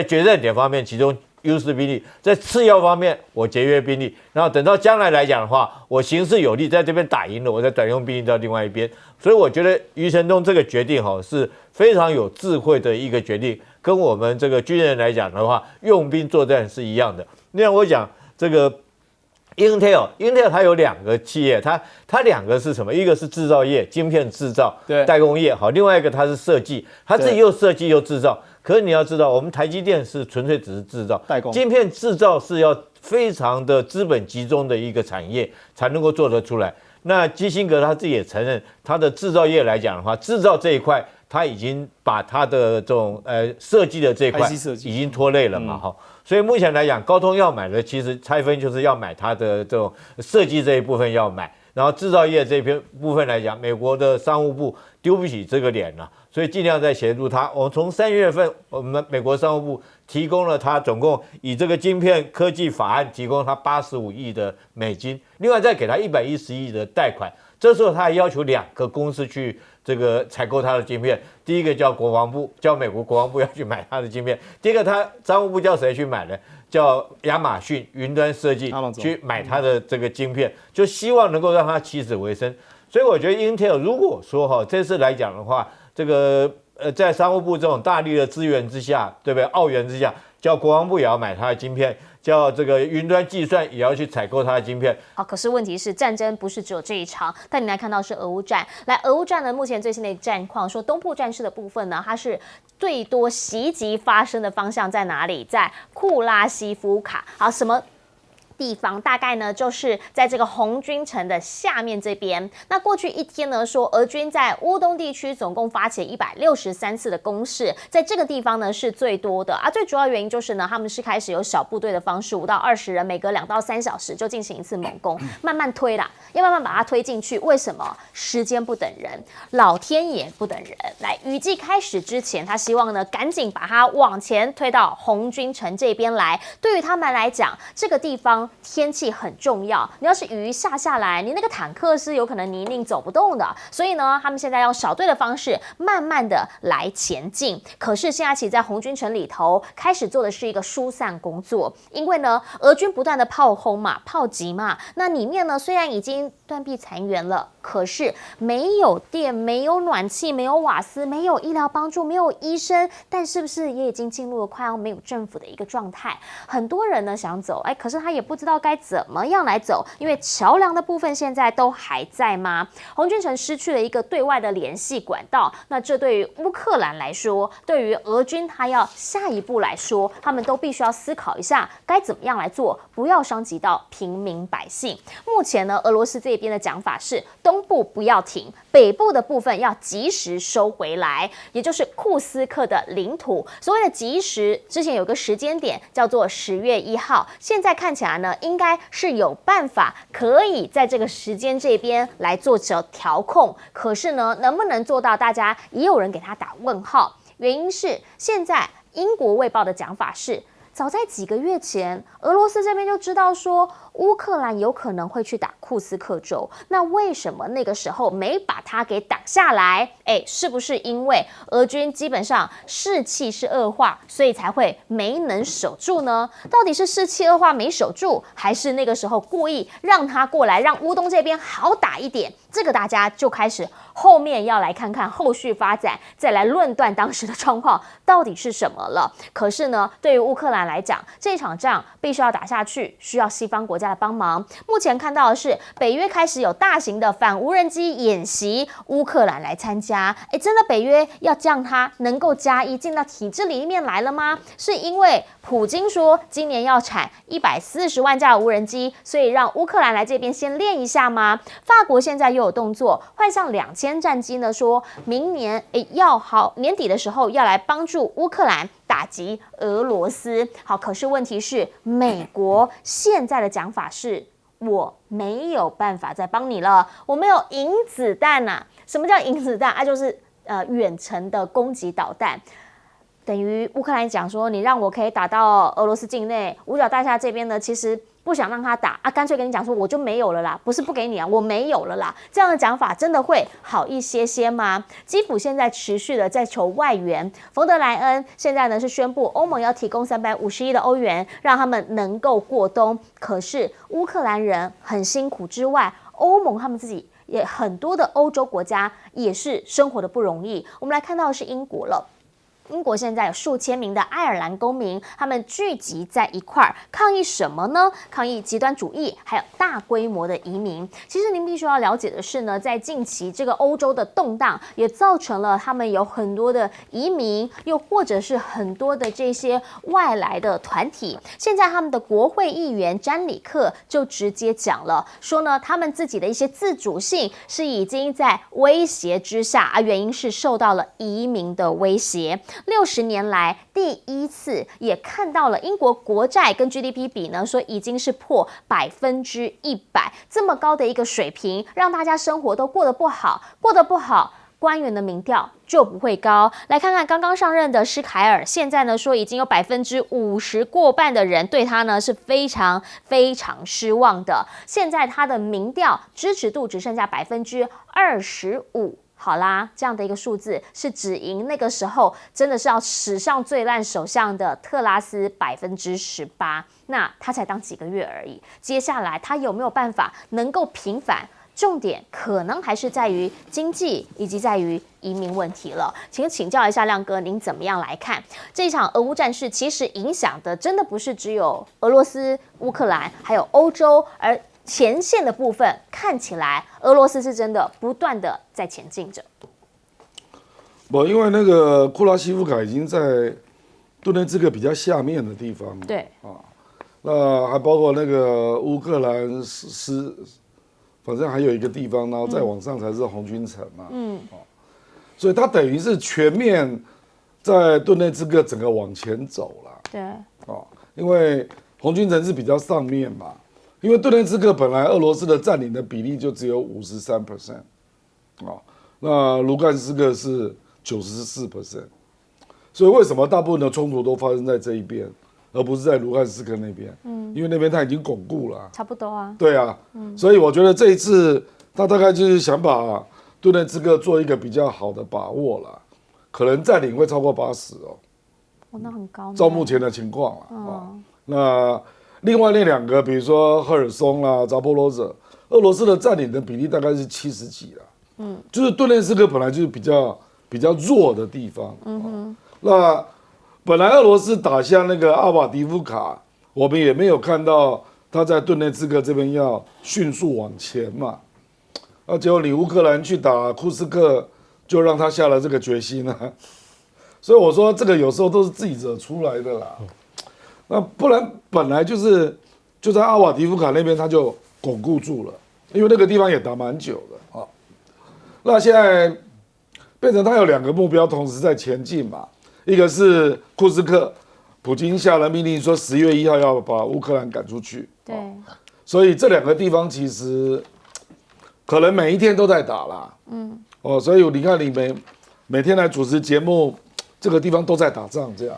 B: 决战点方面集中优势兵力，在次要方面我节约兵力，然后等到将来来讲的话，我形势有利，在这边打赢了，我再转用兵力到另外一边。所以我觉得余承东这个决定是非常有智慧的一个决定，跟我们这个军人来讲的话，用兵作战是一样的。那我讲。这个 Intel 它有2个企业，它2个是什么？一个是制造业，晶片制造，代工业，好，另外一个它是设计，它自己又设计又制造。可是你要知道，我们台积电是纯粹只是制造，代工，晶片制造是要非常的资本集中的一个产业才能够做得出来。那基辛格他自己也承认，他的制造业来讲的话，制造这一块他已经把他的这种设计的这一块已经拖累了嘛，哈。所以目前来讲，高通要买的其实拆分就是要买它的这种设计这一部分要买，然后制造业这边部分来讲，美国的商务部丢不起这个脸了，所以尽量在协助他。我从3月份，我们美国商务部提供了他总共以这个晶片科技法案提供他85亿的美金，另外再给他110亿的贷款。这时候他还要求2个公司去这个采购他的晶片，第一个叫国防部，叫美国国防部要去买他的晶片；第二个他商务部叫谁去买呢？叫亚马逊云端设计去买他的这个晶片，就希望能够让他起死回生。所以我觉得 Intel 如果说这次来讲的话，这个在商务部这种大力的资源之下，对不对？澳元之下，叫国防部也要买他的晶片。叫这个云端计算也要去采购它的晶片。
H: 好，可是问题是战争不是只有这一场，但你来看到是俄乌战。来，俄乌战呢，目前最新的战况说，东部战事的部分呢，它是最多袭击发生的方向在哪里？在库拉西夫卡。好，什么地方大概呢，就是在这个红军城的下面这边。那过去一天呢，说俄军在乌东地区总共发起163次的攻势，在这个地方呢是最多的啊。最主要原因就是呢，他们是开始有小部队的方式，5到20人，每隔2到3小时就进行一次猛攻，慢慢推啦，要慢慢把它推进去。为什么？时间不等人，老天爷不等人。来，雨季开始之前，他希望呢赶紧把它往前推到红军城这边来。对于他们来讲，这个地方天气很重要，你要是雨下来，你那个坦克是有可能泥泞走不动的。所以呢，他们现在用小队的方式，慢慢的来前进。可是现在其实在红军城里头开始做的是一个疏散工作，因为呢，俄军不断的炮轰嘛、炮击嘛，那里面呢虽然已经断壁残垣了，可是没有电、没有暖气、没有瓦斯、没有医疗帮助、没有医生，但是不是也已经进入了快要没有政府的一个状态？很多人呢想走，可是他也不知道该怎么样来走，因为桥梁的部分现在都还在吗？红军城失去了一个对外的联系管道，那这对于乌克兰来说，对于俄军他要下一步来说，他们都必须要思考一下该怎么样来做，不要伤及到平民百姓。目前呢，俄罗斯这边的讲法是东部不要停，北部的部分要及时收回来，也就是库斯克的领土。所谓的及时，之前有个时间点叫做10月1号，现在看起来呢，应该是有办法可以在这个时间这边来做调控。可是呢，能不能做到，大家也有人给他打问号。原因是现在英国卫报的讲法是，早在几个月前，俄罗斯这边就知道说乌克兰有可能会去打库斯克州，那为什么那个时候没把它给挡下来？是不是因为俄军基本上士气是恶化，所以才会没能守住呢？到底是士气恶化没守住，还是那个时候故意让他过来，让乌东这边好打一点？这个大家就开始后面要来看看后续发展，再来论断当时的状况到底是什么了。可是呢，对于乌克兰来讲，这场仗必须要打下去，需要西方国家的帮忙。目前看到的是，北约开始有大型的反无人机演习，乌克兰来参加。真的北约要让它能够加一进到体制里面来了吗？是因为普京说今年要产140万架的无人机，所以让乌克兰来这边先练一下吗？法国现在又有动作，换上2000战机呢，说明年年底的时候要来帮助乌克兰打击俄罗斯。好，可是问题是，美国现在的讲法是，我没有办法再帮你了，我没有银子弹啊。什么叫银子弹？就是远程的攻击导弹。等于乌克兰讲说，你让我可以打到俄罗斯境内，五角大厦这边呢，其实不想让他打啊，干脆跟你讲说我就没有了啦，不是不给你啊，我没有了啦。这样的讲法真的会好一些吗？基辅现在持续的在求外援，冯德莱恩现在呢是宣布欧盟要提供350亿的欧元，让他们能够过冬。可是乌克兰人很辛苦之外，欧盟他们自己也很多的欧洲国家也是生活的不容易。我们来看到的是英国了。英国现在有数千名的爱尔兰公民，他们聚集在一块儿抗议什么呢？抗议极端主义，还有大规模的移民。其实您必须要了解的是呢，在近期这个欧洲的动荡，也造成了他们有很多的移民，又或者是很多的这些外来的团体。现在他们的国会议员詹里克就直接讲了，说呢，他们自己的一些自主性是已经在威胁之下啊，原因是受到了移民的威胁。60年来第一次也看到了英国国债跟 GDP 比呢，说已经是破100%，这么高的一个水平，让大家生活都过得不好，官员的民调就不会高。来看看刚刚上任的施凯尔，现在呢说已经有50%过半的人对他呢是非常失望的。现在他的民调支持度只剩下25%。好啦，这样的一个数字是只赢那个时候真的是要史上最烂首相的特拉斯18%。那他才当几个月而已，接下来他有没有办法能够平反？重点可能还是在于经济以及在于移民问题了。请教一下亮哥，您怎么样来看这一场俄乌战事？其实影响的真的不是只有俄罗斯、乌克兰，还有欧洲，而前线的部分看起来俄罗斯是真的不断的在前进着。
I: 不，因为那个库拉西夫卡已经在顿涅茨克比较下面的地方，
H: 对
I: 啊，那还包括那个乌克兰反正还有一个地方，然后再往上才是红军城嘛，所以它等于是全面在顿涅茨克整个往前走了，
H: 对，
I: 因为红军城是比较上面嘛，因为顿涅茨克本来俄罗斯的占领的比例就只有53%，那卢甘斯克是94%，所以为什么大部分的冲突都发生在这一边？而不是在卢甘斯克那边，因为那边他已经巩固了，
H: 差不多啊。
I: 对啊，所以我觉得这一次他大概就是想把顿涅茨克做一个比较好的把握了，可能占领会超过80哦，
H: 那很高。
I: 照目前的情况了那另外那2个，比如说赫尔松啦、扎波罗热，俄罗斯的占领的比例大概是70几了，就是顿涅茨克本来就是比较弱的地方，那。本来俄罗斯打下那个阿瓦迪夫卡，我们也没有看到他在顿涅茨克这边要迅速往前嘛，结果你乌克兰去打库斯克，就让他下了这个决心啊。所以我说这个有时候都是自己惹出来的啦。那不然本来就在阿瓦迪夫卡那边他就巩固住了，因为那个地方也打蛮久的啊。那现在变成他有2个目标同时在前进嘛。一个是库斯克，普京下了命令说10月1号要把乌克兰赶出去，
H: 对，
I: 所以这2个地方其实可能每一天都在打啦，所以你看你每天来主持节目，这个地方都在打仗，这样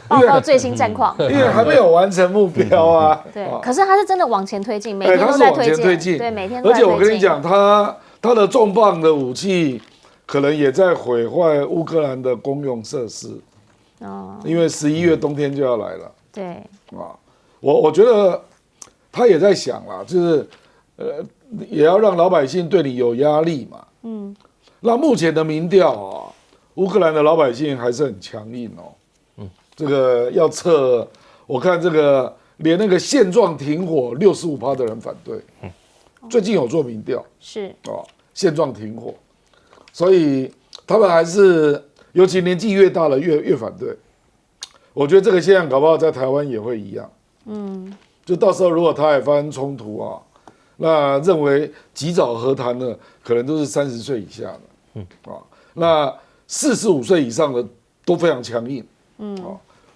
H: 报告最新战况，
I: 因为还没有完成目标啊，
H: 对，可是他是真的往前推进，每天都在推进，对，每天都在推进。
I: 而且我跟你讲，他的重磅的武器可能也在毁坏乌克兰的公用设施。因为11月冬天就要来了，
H: 对
I: 我觉得他也在想啦，就是也要让老百姓对你有压力嘛，那目前的民调乌克兰的老百姓还是很强硬这个要撤，我看这个连那个现状停火65%的人反对，最近有做民调
H: 是
I: 现状停火，所以他们还是。尤其年纪越大了越反对，我觉得这个现象搞不好在台湾也会一样。就到时候如果台海发生冲突那认为及早和谈的可能都是30岁以下的，那45岁以上的都非常强硬，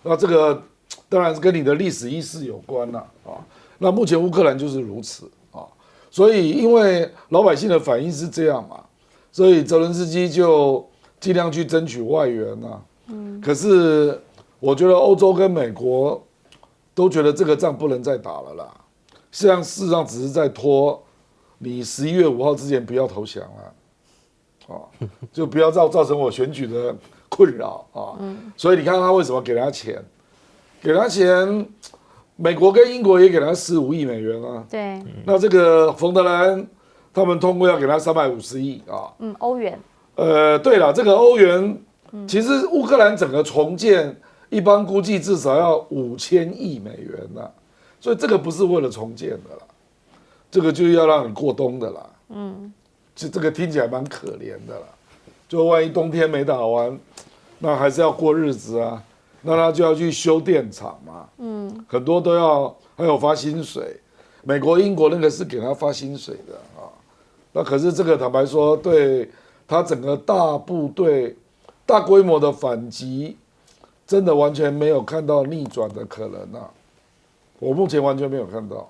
I: 那这个当然是跟你的历史意识有关了那目前乌克兰就是如此所以因为老百姓的反应是这样嘛，所以泽伦斯基就。尽量去争取外援可是我觉得欧洲跟美国都觉得这个仗不能再打了啦。事实上只是在拖你11月5号之前不要投降了，就不要造成我选举的困扰所以你看他为什么给他钱？给他钱，美国跟英国也给他15亿美元
H: 对。
I: 那这个冯德莱恩他们通过要给他350亿
H: 欧元。
I: 对了，这个欧元，其实乌克兰整个重建，一般估计至少要5000亿美元所以这个不是为了重建的啦，这个就要让你过冬的啦，这个听起来蛮可怜的啦，就万一冬天没打完，那还是要过日子那他就要去修电厂嘛，很多都要，还有发薪水，美国、英国那个是给他发薪水的那可是这个坦白说对。他整个大部队、大规模的反击真的完全没有看到逆转的可能啊！我目前完全没有看到，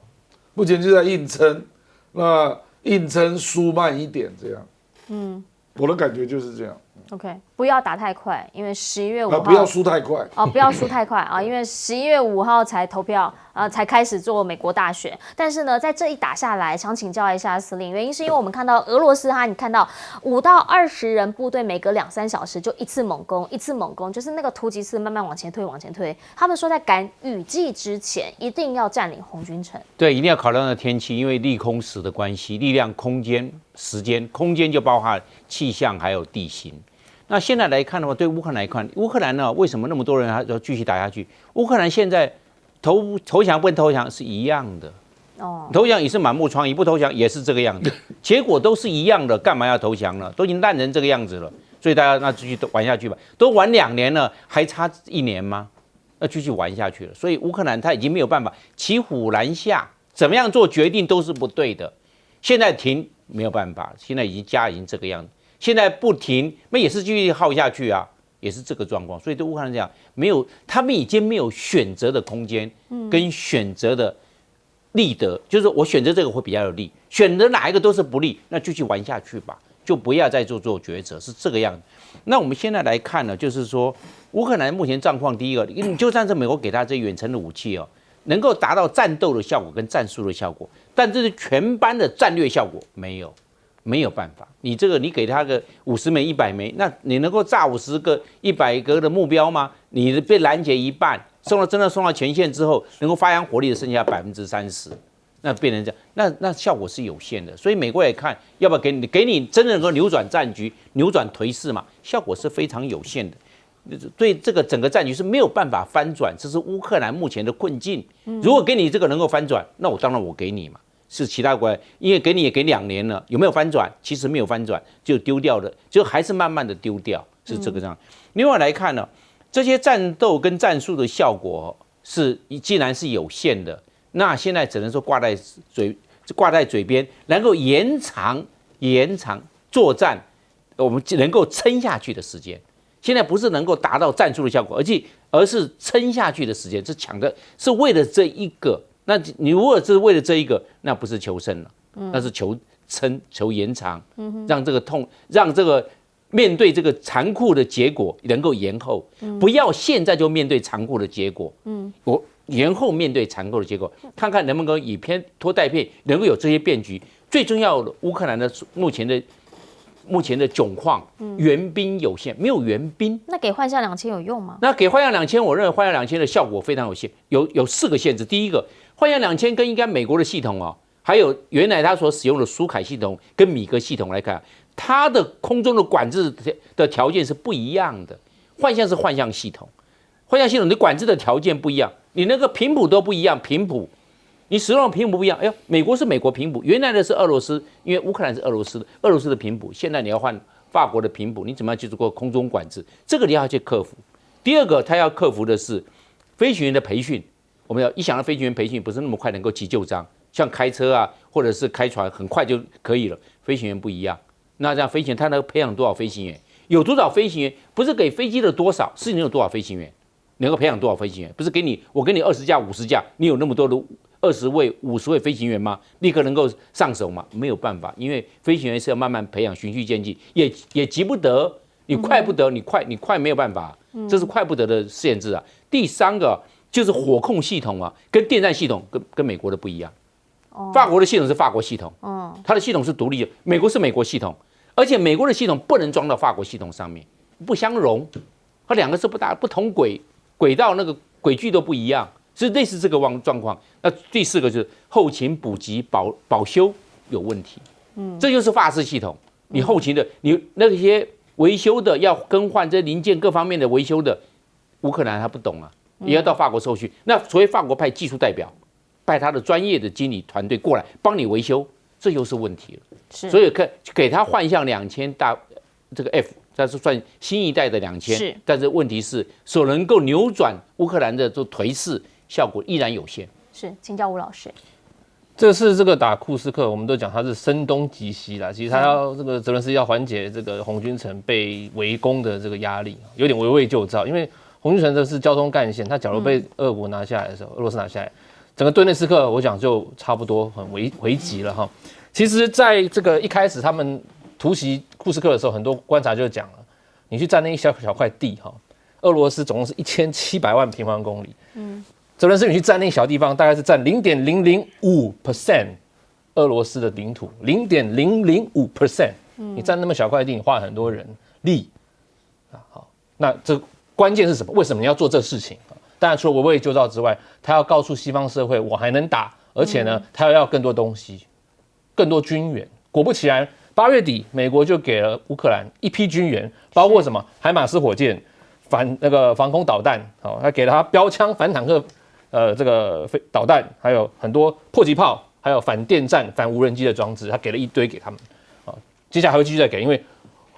I: 目前就在硬撑，那硬撑输慢一点这样。我的感觉就是这样。
H: OK， 不要打太快，因为11月5号
I: 不要输太快
H: 哦，不要输太快啊，因为11月5号才投票才开始做美国大选。但是呢，在这一打下来，想请教一下司令，原因是因为我们看到俄罗斯你看到5到20人部队每隔2-3小时就一次猛攻，一次猛攻，就是那个突击式慢慢往前推，往前推。他们说在赶雨季之前一定要占领红军城。
J: 对，一定要考量到天气，因为利空时的关系，力量、空间、时间，空间就包含气象还有地形。那现在来看的话，对乌克兰来看，乌克兰呢为什么那么多人还要继续打下去？乌克兰现在投降不投降是一样的，投降也是满目疮痍，不投降也是这个样子，结果都是一样的，干嘛要投降呢？都已经烂成这个样子了，所以大家那继续玩下去吧。都玩2年了，还差1年吗？那继续玩下去了。所以乌克兰他已经没有办法骑虎难下，怎么样做决定都是不对的。现在停没有办法，现在已经这个样子。现在不停，那也是继续耗下去啊，也是这个状况。所以对乌克兰讲，他们已经没有选择的空间，跟选择的利得，就是我选择这个会比较有利，选择哪一个都是不利，那继续玩下去吧，就不要再做抉择，是这个样子。那我们现在来看呢，就是说乌克兰目前状况，第一个，你就算是美国给他这远程的武器哦，能够达到战斗的效果跟战术的效果，但这是全班的战略效果没有办法，你给他个50枚、100枚，那你能够炸50个、100个的目标吗？你被拦截一半，真的送到前线之后，能够发扬火力的剩下30%，那变成这样，那效果是有限的。所以美国也看要不要给你真的能够扭转战局、扭转颓势嘛？效果是非常有限的。对这个整个战局是没有办法翻转，这是乌克兰目前的困境。如果给你这个能够翻转，那我当然我给你嘛。是其他国家，因为给你也给2年了，有没有翻转？其实没有翻转，就丢掉了，就还是慢慢的丢掉，是这个样。另外来看呢，这些战斗跟战术的效果既然是有限的，那现在只能说挂在嘴边，能够延长作战，我们能够撑下去的时间。现在不是能够达到战术的效果，而是撑下去的时间，是抢的，是为了这一个。那你如果是为了这一个，那不是求胜了，那是求撑、求延长，让这个面对这个残酷的结果能够延后，不要现在就面对残酷的结果，我延后面对残酷的结果，看看能不能以偏拖带骗，能够有这些变局。最重要的，乌克兰的目前的窘况，援兵有限，没有援兵。
H: 那给幻象2000有用吗？
J: 那给幻象2000，我认为幻象2000的效果非常有限，有4个限制。第一个，幻象2000跟应该美国的系统还有原来他所使用的苏凯系统跟米格系统来看，它的空中的管制的条件是不一样的。幻象是幻象系统，幻象系统的管制的条件不一样，你那个频谱都不一样，频谱。你使用的频谱不一样，哎呦，美国是美国频谱，原来的是俄罗斯，因为乌克兰是俄罗斯的频谱，现在你要换法国的频谱，你怎么样去做空中管制？这个你要去克服。第二个，他要克服的是飞行员的培训。我们一想到飞行员培训不是那么快能够急救章，像开车啊或者是开船很快就可以了，飞行员不一样。那这样飞行员他能培养多少飞行员？有多少飞行员？不是给飞机的多少，是你有多少飞行员，能够培养多少飞行员？不是我给你20架、50架，你有那么多的20位、50位飞行员吗？立刻能够上手吗？没有办法，因为飞行员是要慢慢培养，循序渐进，也急不得，你快不得，你快没有办法，这是快不得的限制啊。第三个就是火控系统跟电站系统跟美国的不一样。法国的系统是法国系统，它的系统是独立的，美国是美国系统，而且美国的系统不能装到法国系统上面，不相容，它2个是不同轨道，那个轨距都不一样，是类似这个状况。那第4个就是后勤补给保修有问题，这就是法式系统，你后勤的你那些维修的要更换这些零件各方面的维修的，乌克兰他不懂也要到法国受训，那所以法国派技术代表，派他的专业的经理团队过来帮你维修，这又是问题了。所以给他幻象2000这个 F， 它是算新一代的2000，但是问题是所能够扭转乌克兰的这颓势，效果依然有限。
H: 是，请教吴老师。
K: 这次这个打库斯克，我们都讲它是声东击西啦。其实他这个泽伦斯基要缓解这个红军城被围攻的这个压力，有点围魏救赵。因为红军城这是交通干线，它假如被俄国拿下来的时候，俄罗斯拿下来，整个顿涅茨克我想就差不多很危急了哈。其实，在这个一开始他们突袭库斯克的时候，很多观察就讲了，你去占那一小块地哈，俄罗斯总共是1700万平方公里，泽连斯基去占那小地方，大概是占0.005%俄罗斯的领土，0.005%。你占那么小块地，你花很多人力啊，好，那这关键是什么？为什么你要做这事情？当然，除了围魏救赵之外，他要告诉西方社会，我还能打，而且呢，他要更多东西，更多军援。果不其然，8月底，美国就给了乌克兰一批军援，包括什么海马斯火箭、防空导弹，好，他给了他标枪、反坦克这个导弹，还有很多迫击炮，还有反电站、反无人机的装置，他给了一堆给他们。接下来还会继续再给，因为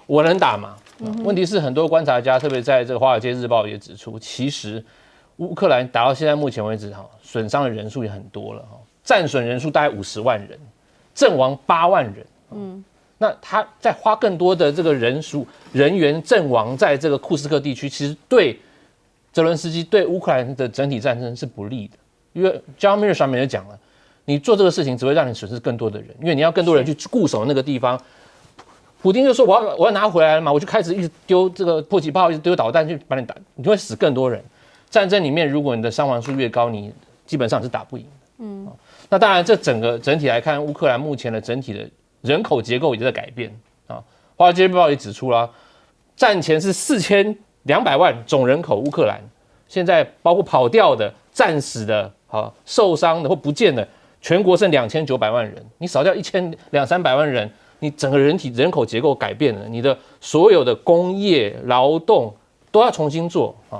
K: 我能打嘛。问题是很多观察家，特别在这个《华尔街日报》也指出，其实乌克兰打到现在目前为止，损伤的人数也很多了，战损人数大概50万人，阵亡8万人。那他在花更多的这个人员阵亡在这个库斯克地区，其实对泽伦斯基对乌克兰的整体战争是不利的，因为 John Miller 上面就讲了，你做这个事情只会让你损失更多的人，因为你要更多人去固守那个地方。普丁就说我要拿回来了嘛，我就开始一直丢这个迫击炮，一直丢导弹去把你打，你就会死更多人。战争里面，如果你的伤亡数越高，你基本上是打不赢的。那当然，这整体来看，乌克兰目前的整体的人口结构也在改变啊。华尔街日报也指出了，战前是4200万总人口乌克兰，现在包括跑掉的、战死的、受伤的或不见的，全国剩2900万人，你少掉200-300万人。你整个人口结构改变了，你的所有的工业劳动都要重新做啊，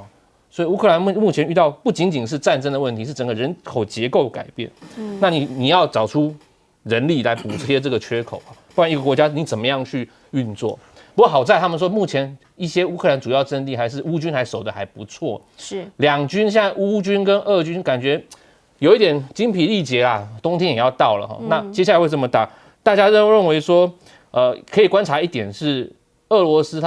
K: 所以乌克兰目前遇到不仅仅是战争的问题，是整个人口结构改变。那你要找出人力来补贴这个缺口啊，不然一个国家你怎么样去运作？不过好在他们说，目前一些乌克兰主要阵地还是乌军还守得还不错，是两军现在乌军跟俄军感觉有一点精疲力竭啦，冬天也要到了哈，那接下来会怎么打？大家都认为说，可以观察一点是，俄罗斯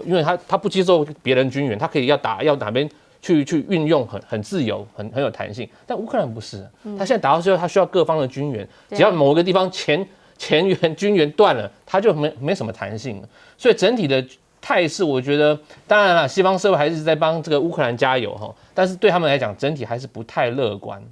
K: 因为他不接受别人军援，他可以要哪边去运用很自由，很有弹性。但乌克兰不是，他现在打到最后，他需要各方的军援，只要某个地方前援军援断了，他就没什么弹性了。所以整体的态势，我觉得当然了，西方社会还是在帮这个乌克兰加油哈，但是对他们来讲，整体还是不太乐观。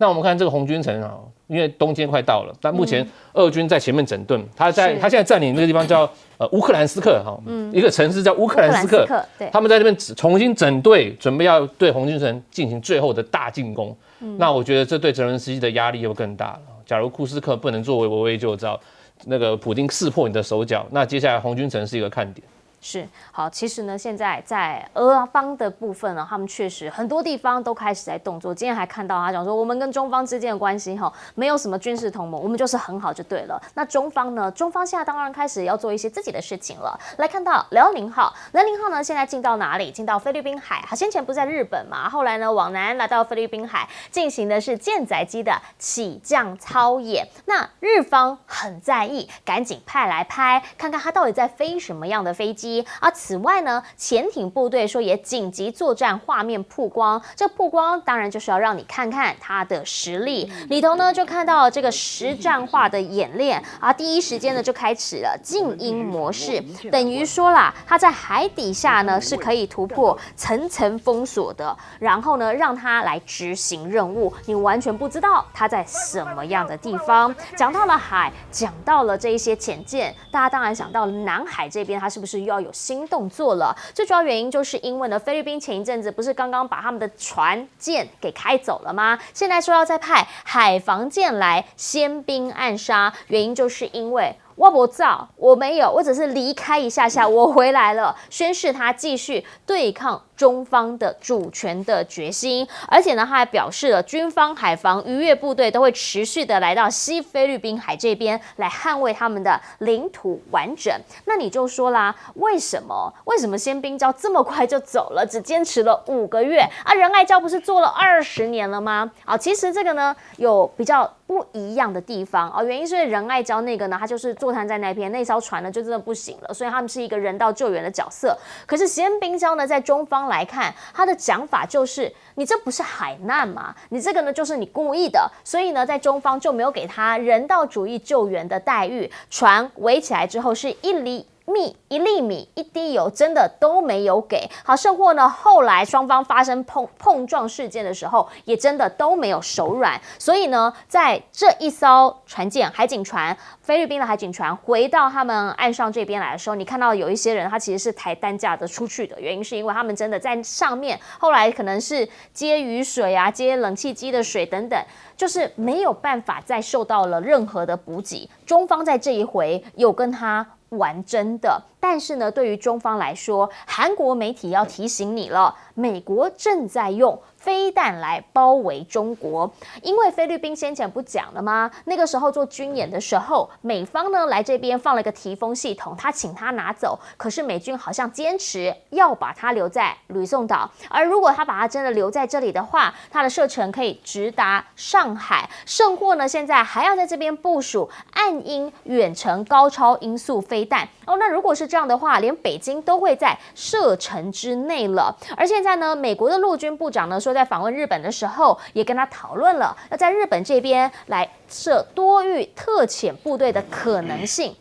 K: 那我们看这个红军城啊，因为冬天快到了，但目前俄军在前面整顿，他现在占领那个地方叫乌克兰斯克哈，一个城市叫乌克兰斯克，他们在这边重新整队，准备要对红军城进行最后的大进攻。那我觉得这对泽伦斯基的压力又更大了。假如库斯克不能作为围魏救赵，那个普丁识破你的手脚，那接下来红军城是一个看点。
H: 是好，其实呢，现在在俄方的部分呢，他们确实很多地方都开始在动作。今天还看到他讲说，我们跟中方之间的关系没有什么军事同盟，我们就是很好就对了。那中方呢？中方现在当然开始要做一些自己的事情了。来看到辽宁号呢，现在进到哪里？进到菲律宾海。他先前不在日本嘛，后来呢往南来到菲律宾海，进行的是舰载机的起降操演。那日方很在意，赶紧派来拍，看看他到底在飞什么样的飞机。此外呢，潜艇部队说也紧急作战画面曝光，这曝光当然就是要让你看看它的实力。里头呢就看到这个实战化的演练第一时间呢就开始了静音模式，等于说啦，它在海底下呢是可以突破层层封锁的，然后呢让它来执行任务，你完全不知道它在什么样的地方。讲到了海，讲到了这一些潜舰，大家当然想到了南海这边，它是不是又要有新动作了？最主要原因就是因为呢，菲律宾前一阵子不是刚刚把他们的船舰给开走了吗？现在说要再派海防舰来先兵暗杀，原因就是因为我不造，我没有，我只是离开一下下，我回来了，宣示他继续对抗中方的主权的决心。而且呢，他还表示了军方、海防、渔业部队都会持续的来到西菲律宾海这边来捍卫他们的领土完整。那你就说啦，为什么先兵礁这么快就走了，只坚持了5个月仁爱礁不是做了20年了吗？其实这个呢有比较不一样的地方哦。原因是因为仁爱礁那个呢，它就是坐滩在那边，那艘船呢就真的不行了，所以他们是一个人道救援的角色。可是西安冰礁呢，在中方来看，他的讲法就是你这不是海难嘛，你这个呢就是你故意的，所以呢，在中方就没有给他人道主义救援的待遇。船围起来之后是1厘米、1滴油，真的都没有给。好，甚或呢，后来双方发生碰撞事件的时候，也真的都没有手软。所以呢，在这一艘船舰海警船，菲律宾的海警船回到他们岸上这边来的时候，你看到有一些人他其实是抬担架的出去的，原因是因为他们真的在上面，后来可能是接雨水啊、接冷气机的水等等，就是没有办法再受到了任何的补给。中方在这一回有跟他玩真的，但是呢，对于中方来说，韩国媒体要提醒你了，美国正在用飞弹来包围中国，因为菲律宾先前不讲了吗？那个时候做军演的时候，美方呢来这边放了一个提风系统，他请他拿走，可是美军好像坚持要把他留在吕宋岛，而如果他把他真的留在这里的话，他的射程可以直达上海，甚或呢现在还要在这边部署暗鹰远程高超音速飞弹哦。那如果是这样的话，连北京都会在射程之内了。而现在呢，美国的陆军部长呢说，在访问日本的时候，也跟他讨论了要在日本这边来设多域特遣部队的可能性。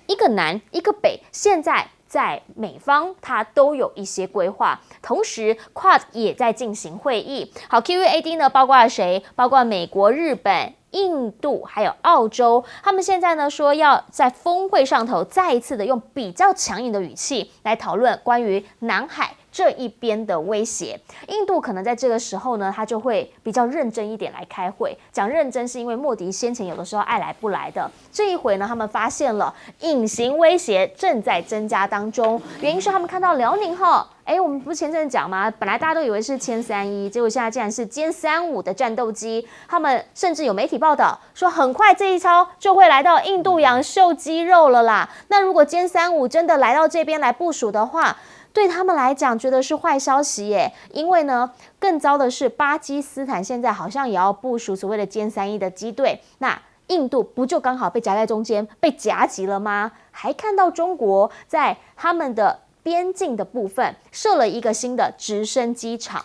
H: 一个南一个北，现在在美方他都有一些规划，同时 Quad 也在进行会议。好 ，QUAD 呢包括了谁？包括美国、日本、印度还有澳洲，他们现在呢说要在峰会上头再一次的用比较强硬的语气来讨论关于南海这一边的威胁。印度可能在这个时候呢，他就会比较认真一点来开会。讲认真是因为莫迪先前有的时候爱来不来的，这一回呢，他们发现了隐形威胁正在增加当中。原因是他们看到辽宁号，我们不是前阵子讲吗？本来大家都以为是歼31，结果现在竟然是歼35的战斗机。他们甚至有媒体报道说，很快这一艘就会来到印度洋秀肌肉了啦。那如果歼35真的来到这边来部署的话，对他们来讲，觉得是坏消息耶，因为呢，更糟的是巴基斯坦现在好像也要部署所谓的歼31的机队，那印度不就刚好被夹在中间，被夹击了吗？还看到中国在他们的边境的部分设了一个新的直升机场。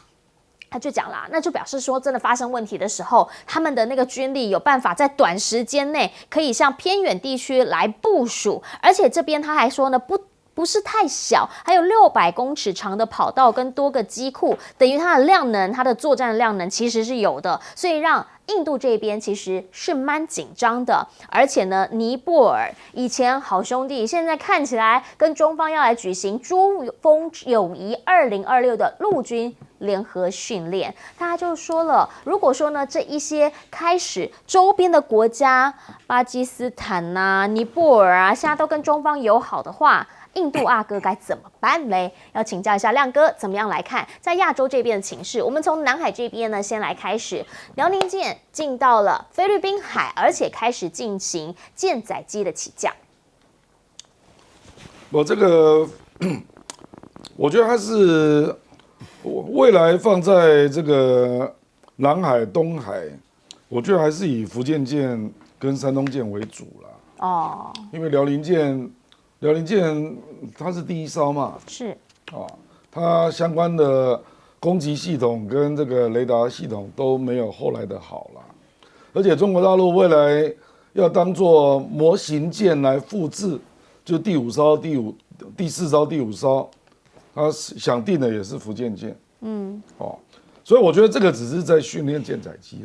H: 他就讲啦，那就表示说，真的发生问题的时候，他们的那个军力有办法在短时间内可以向偏远地区来部署，而且这边他还说呢，不是太小，还有600公尺长的跑道跟多个机库，等于它的量能，它的作战的量能其实是有的，所以让印度这边其实是蛮紧张的。而且呢，尼泊尔以前好兄弟，现在看起来跟中方要来举行珠峰友谊2026的陆军联合训练，他就说了，如果说呢这一些开始周边的国家，巴基斯坦啊、尼泊尔啊，现在都跟中方友好的话，印度阿哥该怎么办嘞？要请教一下亮哥，怎么样来看在亚洲这边的情势？我们从南海这边呢先来开始，辽宁舰进到了菲律宾海，而且开始进行舰载机的起降。
I: 我这个，我觉得它是未来放在这个南海、东海，我觉得还是以福建舰跟山东舰为主啦。哦，因为辽宁舰它是第一艘嘛，
H: 是
I: 它相关的攻击系统跟这个雷达系统都没有后来的好啦。而且中国大陆未来要当做模型舰来复制，就第4艘、第5艘，它想定的也是福建舰。所以我觉得这个只是在训练舰载机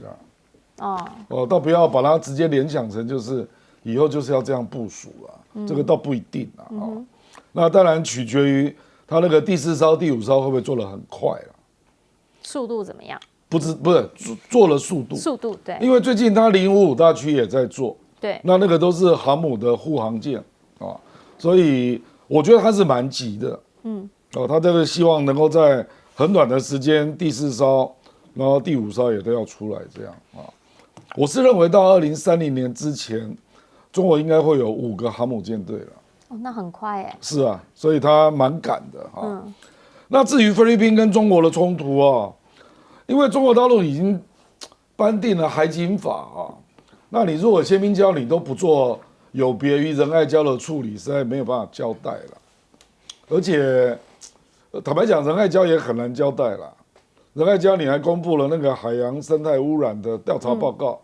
I: 啦。倒不要把它直接联想成就是以后就是要这样部署啦。这个倒不一定啦。那当然取决于它那个第4艘、第5艘会不会做得很快啦？
H: 速度怎么样？
I: 不是做了速度
H: 对，
I: 因为最近它055大区也在做，
H: 对，
I: 那个都是航母的护航舰所以我觉得它是蛮急的。它这个希望能够在很短的时间第4艘，然后第5艘也都要出来这样我是认为到2030年之前，中国应该会有5个航母舰队了。
H: 那很快哎。
I: 是啊，所以他蛮赶的那至于菲律宾跟中国的冲突因为中国大陆已经颁定了海警法那你如果宪兵礁你都不做有别于仁爱礁的处理，实在没有办法交代了。而且坦白讲，仁爱礁也很难交代了。仁爱礁你还公布了那个海洋生态污染的调查报告，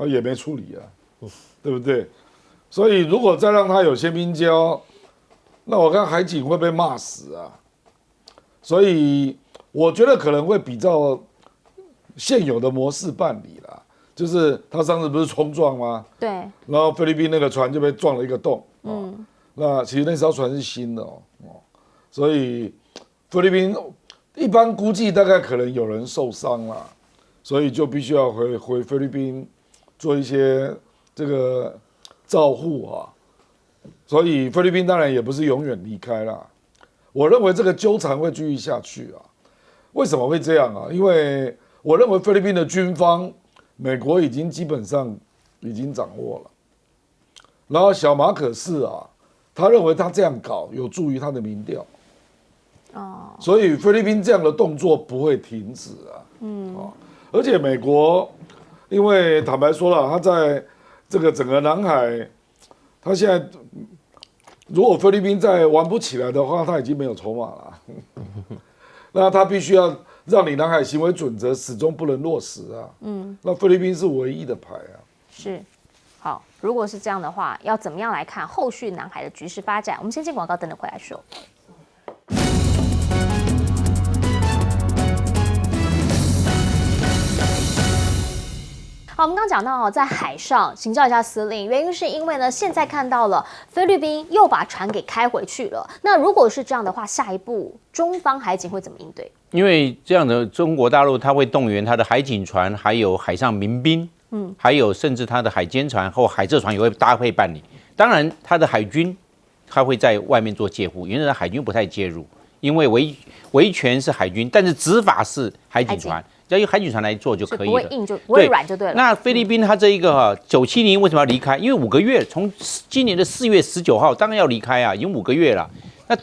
I: 也没处理啊，对不对？所以如果再让他有宪兵礁，那我看海警会被骂死啊。所以我觉得可能会比照现有的模式办理啦。就是他上次不是冲撞吗？
H: 对。
I: 然后菲律宾那个船就被撞了一个洞。那其实那艘船是新的所以菲律宾一般估计大概可能有人受伤啦，所以就必须要回菲律宾做一些这个照护啊。所以菲律宾当然也不是永远离开啦。我认为这个纠缠会继续下去啊。为什么会这样啊？因为我认为菲律宾的军方。美国已经基本上已经掌握了，然后小马可是他认为他这样搞有助于他的民调，所以菲律宾这样的动作不会停止而且美国，因为坦白说了，他在这个整个南海，他现在如果菲律宾再玩不起来的话，他已经没有筹码了，那他必须要。让你南海行为准则始终不能落实啊！那菲律宾是唯一的牌啊。
H: 是，好，如果是这样的话，要怎么样来看后续南海的局势发展？我们先进广告，等等回来说。好，我们刚讲到在海上请教一下司令，原因是因为呢，现在看到了菲律宾又把船给开回去了。那如果是这样的话，下一步中方海警会怎么应对？
J: 因为这样的中国大陆，它会动员它的海警船，还有海上民兵，还有甚至它的海监船或海浙船也会搭配办理。当然，它的海军，它会在外面做介护，原来海军不太介入，因为维权是海军，但是执法是海警船。只要由海警船来做就可以了，
H: 不会硬就不会软就对了。
J: 那菲律宾它这一个970为什么要离开？因为5个月，从今年的4月19号当然要离开啊，已经5个月了。那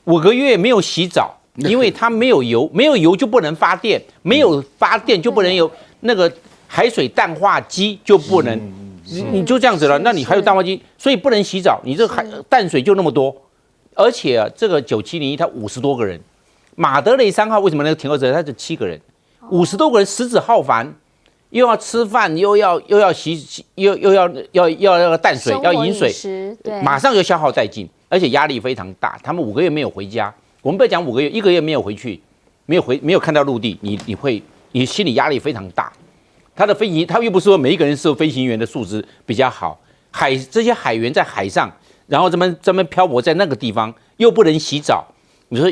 J: 5个月没有洗澡，因为它没有油，没有油就不能发电，没有发电就不能有那个海水淡化机就不能，你就这样子了。那你还有淡化机，所以不能洗澡，你这淡水就那么多，而且这个9701它50多个人，马德雷3号为什么那个停靠者它是7个人？50多个人食指浩繁，又要吃饭，又要洗，又要那个淡水，要饮水，马上就消耗殆尽，而且压力非常大。他们5个月没有回家，我们不要讲5个月，1个月没有回去，没有看到陆地，你心理压力非常大。他的飞行，他又不是说每一个人是飞行员的素质比较好，这些海员在海上，然后这么漂泊在那个地方，又不能洗澡。你说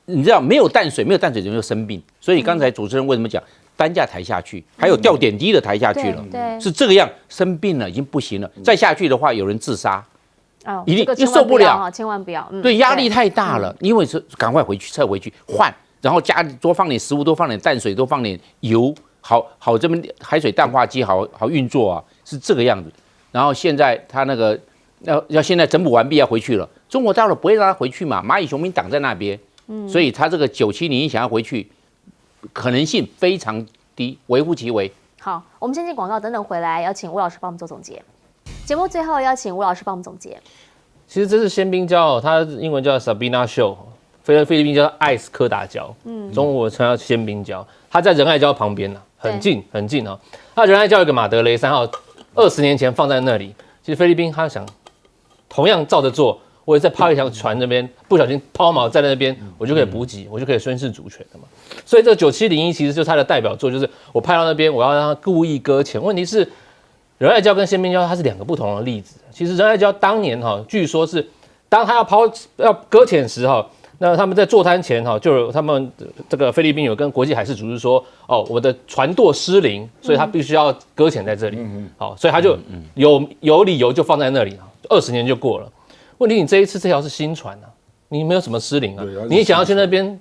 J: 你知道没有淡水人就生病，所以刚才主持人为什么讲担架抬下去，还有吊点滴的抬下去了，是这个样，生病了已经不行了，再下去的话有人自杀，一定又受不了，
H: 千万不要，
J: 对，压力太大了，因为是赶快撤回去换，然后多放点食物，多放点淡水，多放点油，好这边海水淡化机好运作啊，是这个样子。然后现在他那个要现在整补完毕要回去了。中国大陆不会让他回去嘛？蚂蚁雄兵挡在那边，所以他这个9701想要回去，可能性非常低，微乎其微。
H: 好，我们先进广告，等等回来邀请吴老师帮我们做总结。节目最后邀请吴老师帮我们总结。
K: 其实这是宪兵礁，它英文叫 Sabina Shoal， 菲律宾叫艾斯科达礁，中国称叫宪兵礁，它在仁爱礁旁边很近啊。那仁爱礁有个马德雷3号，20年前放在那里，其实菲律宾他想同样照着做。我也在派一条船那边不小心抛锚在那边，我就可以补给，我就可以宣示主权了嘛。所以这9701其实就是它的代表作，就是我派到那边，我要让它故意搁浅。问题是仁爱礁跟宪兵礁它是2个不同的例子。其实仁爱礁当年据说是当他要搁浅时那他们在坐滩前就有他们这个菲律宾有跟国际海事组织说，我的船舵失灵，所以他必须要搁浅在这里。所以他就有理由就放在那里，20年就过了。问题你这一次这条是新船你没有什么失灵你想要去那边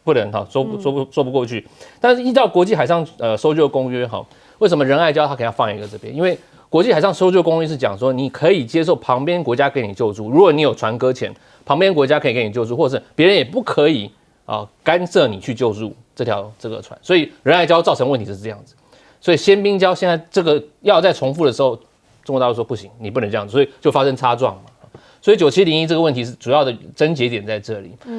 K: 不能说不过去。但是依照国际海上搜救公约为什么仁爱礁它可以要放一个这边？因为国际海上搜救公约是讲说你可以接受旁边国家给你救助，如果你有船搁浅，旁边国家可以给你救助，或者是别人也不可以干涉你去救助这个船。所以仁爱礁造成问题是这样子。所以鲜冰礁现在这个要再重复的时候，中国大陆说不行，你不能这样，所以就发生擦撞嘛。所以9701这个问题是主要的症结点在这里。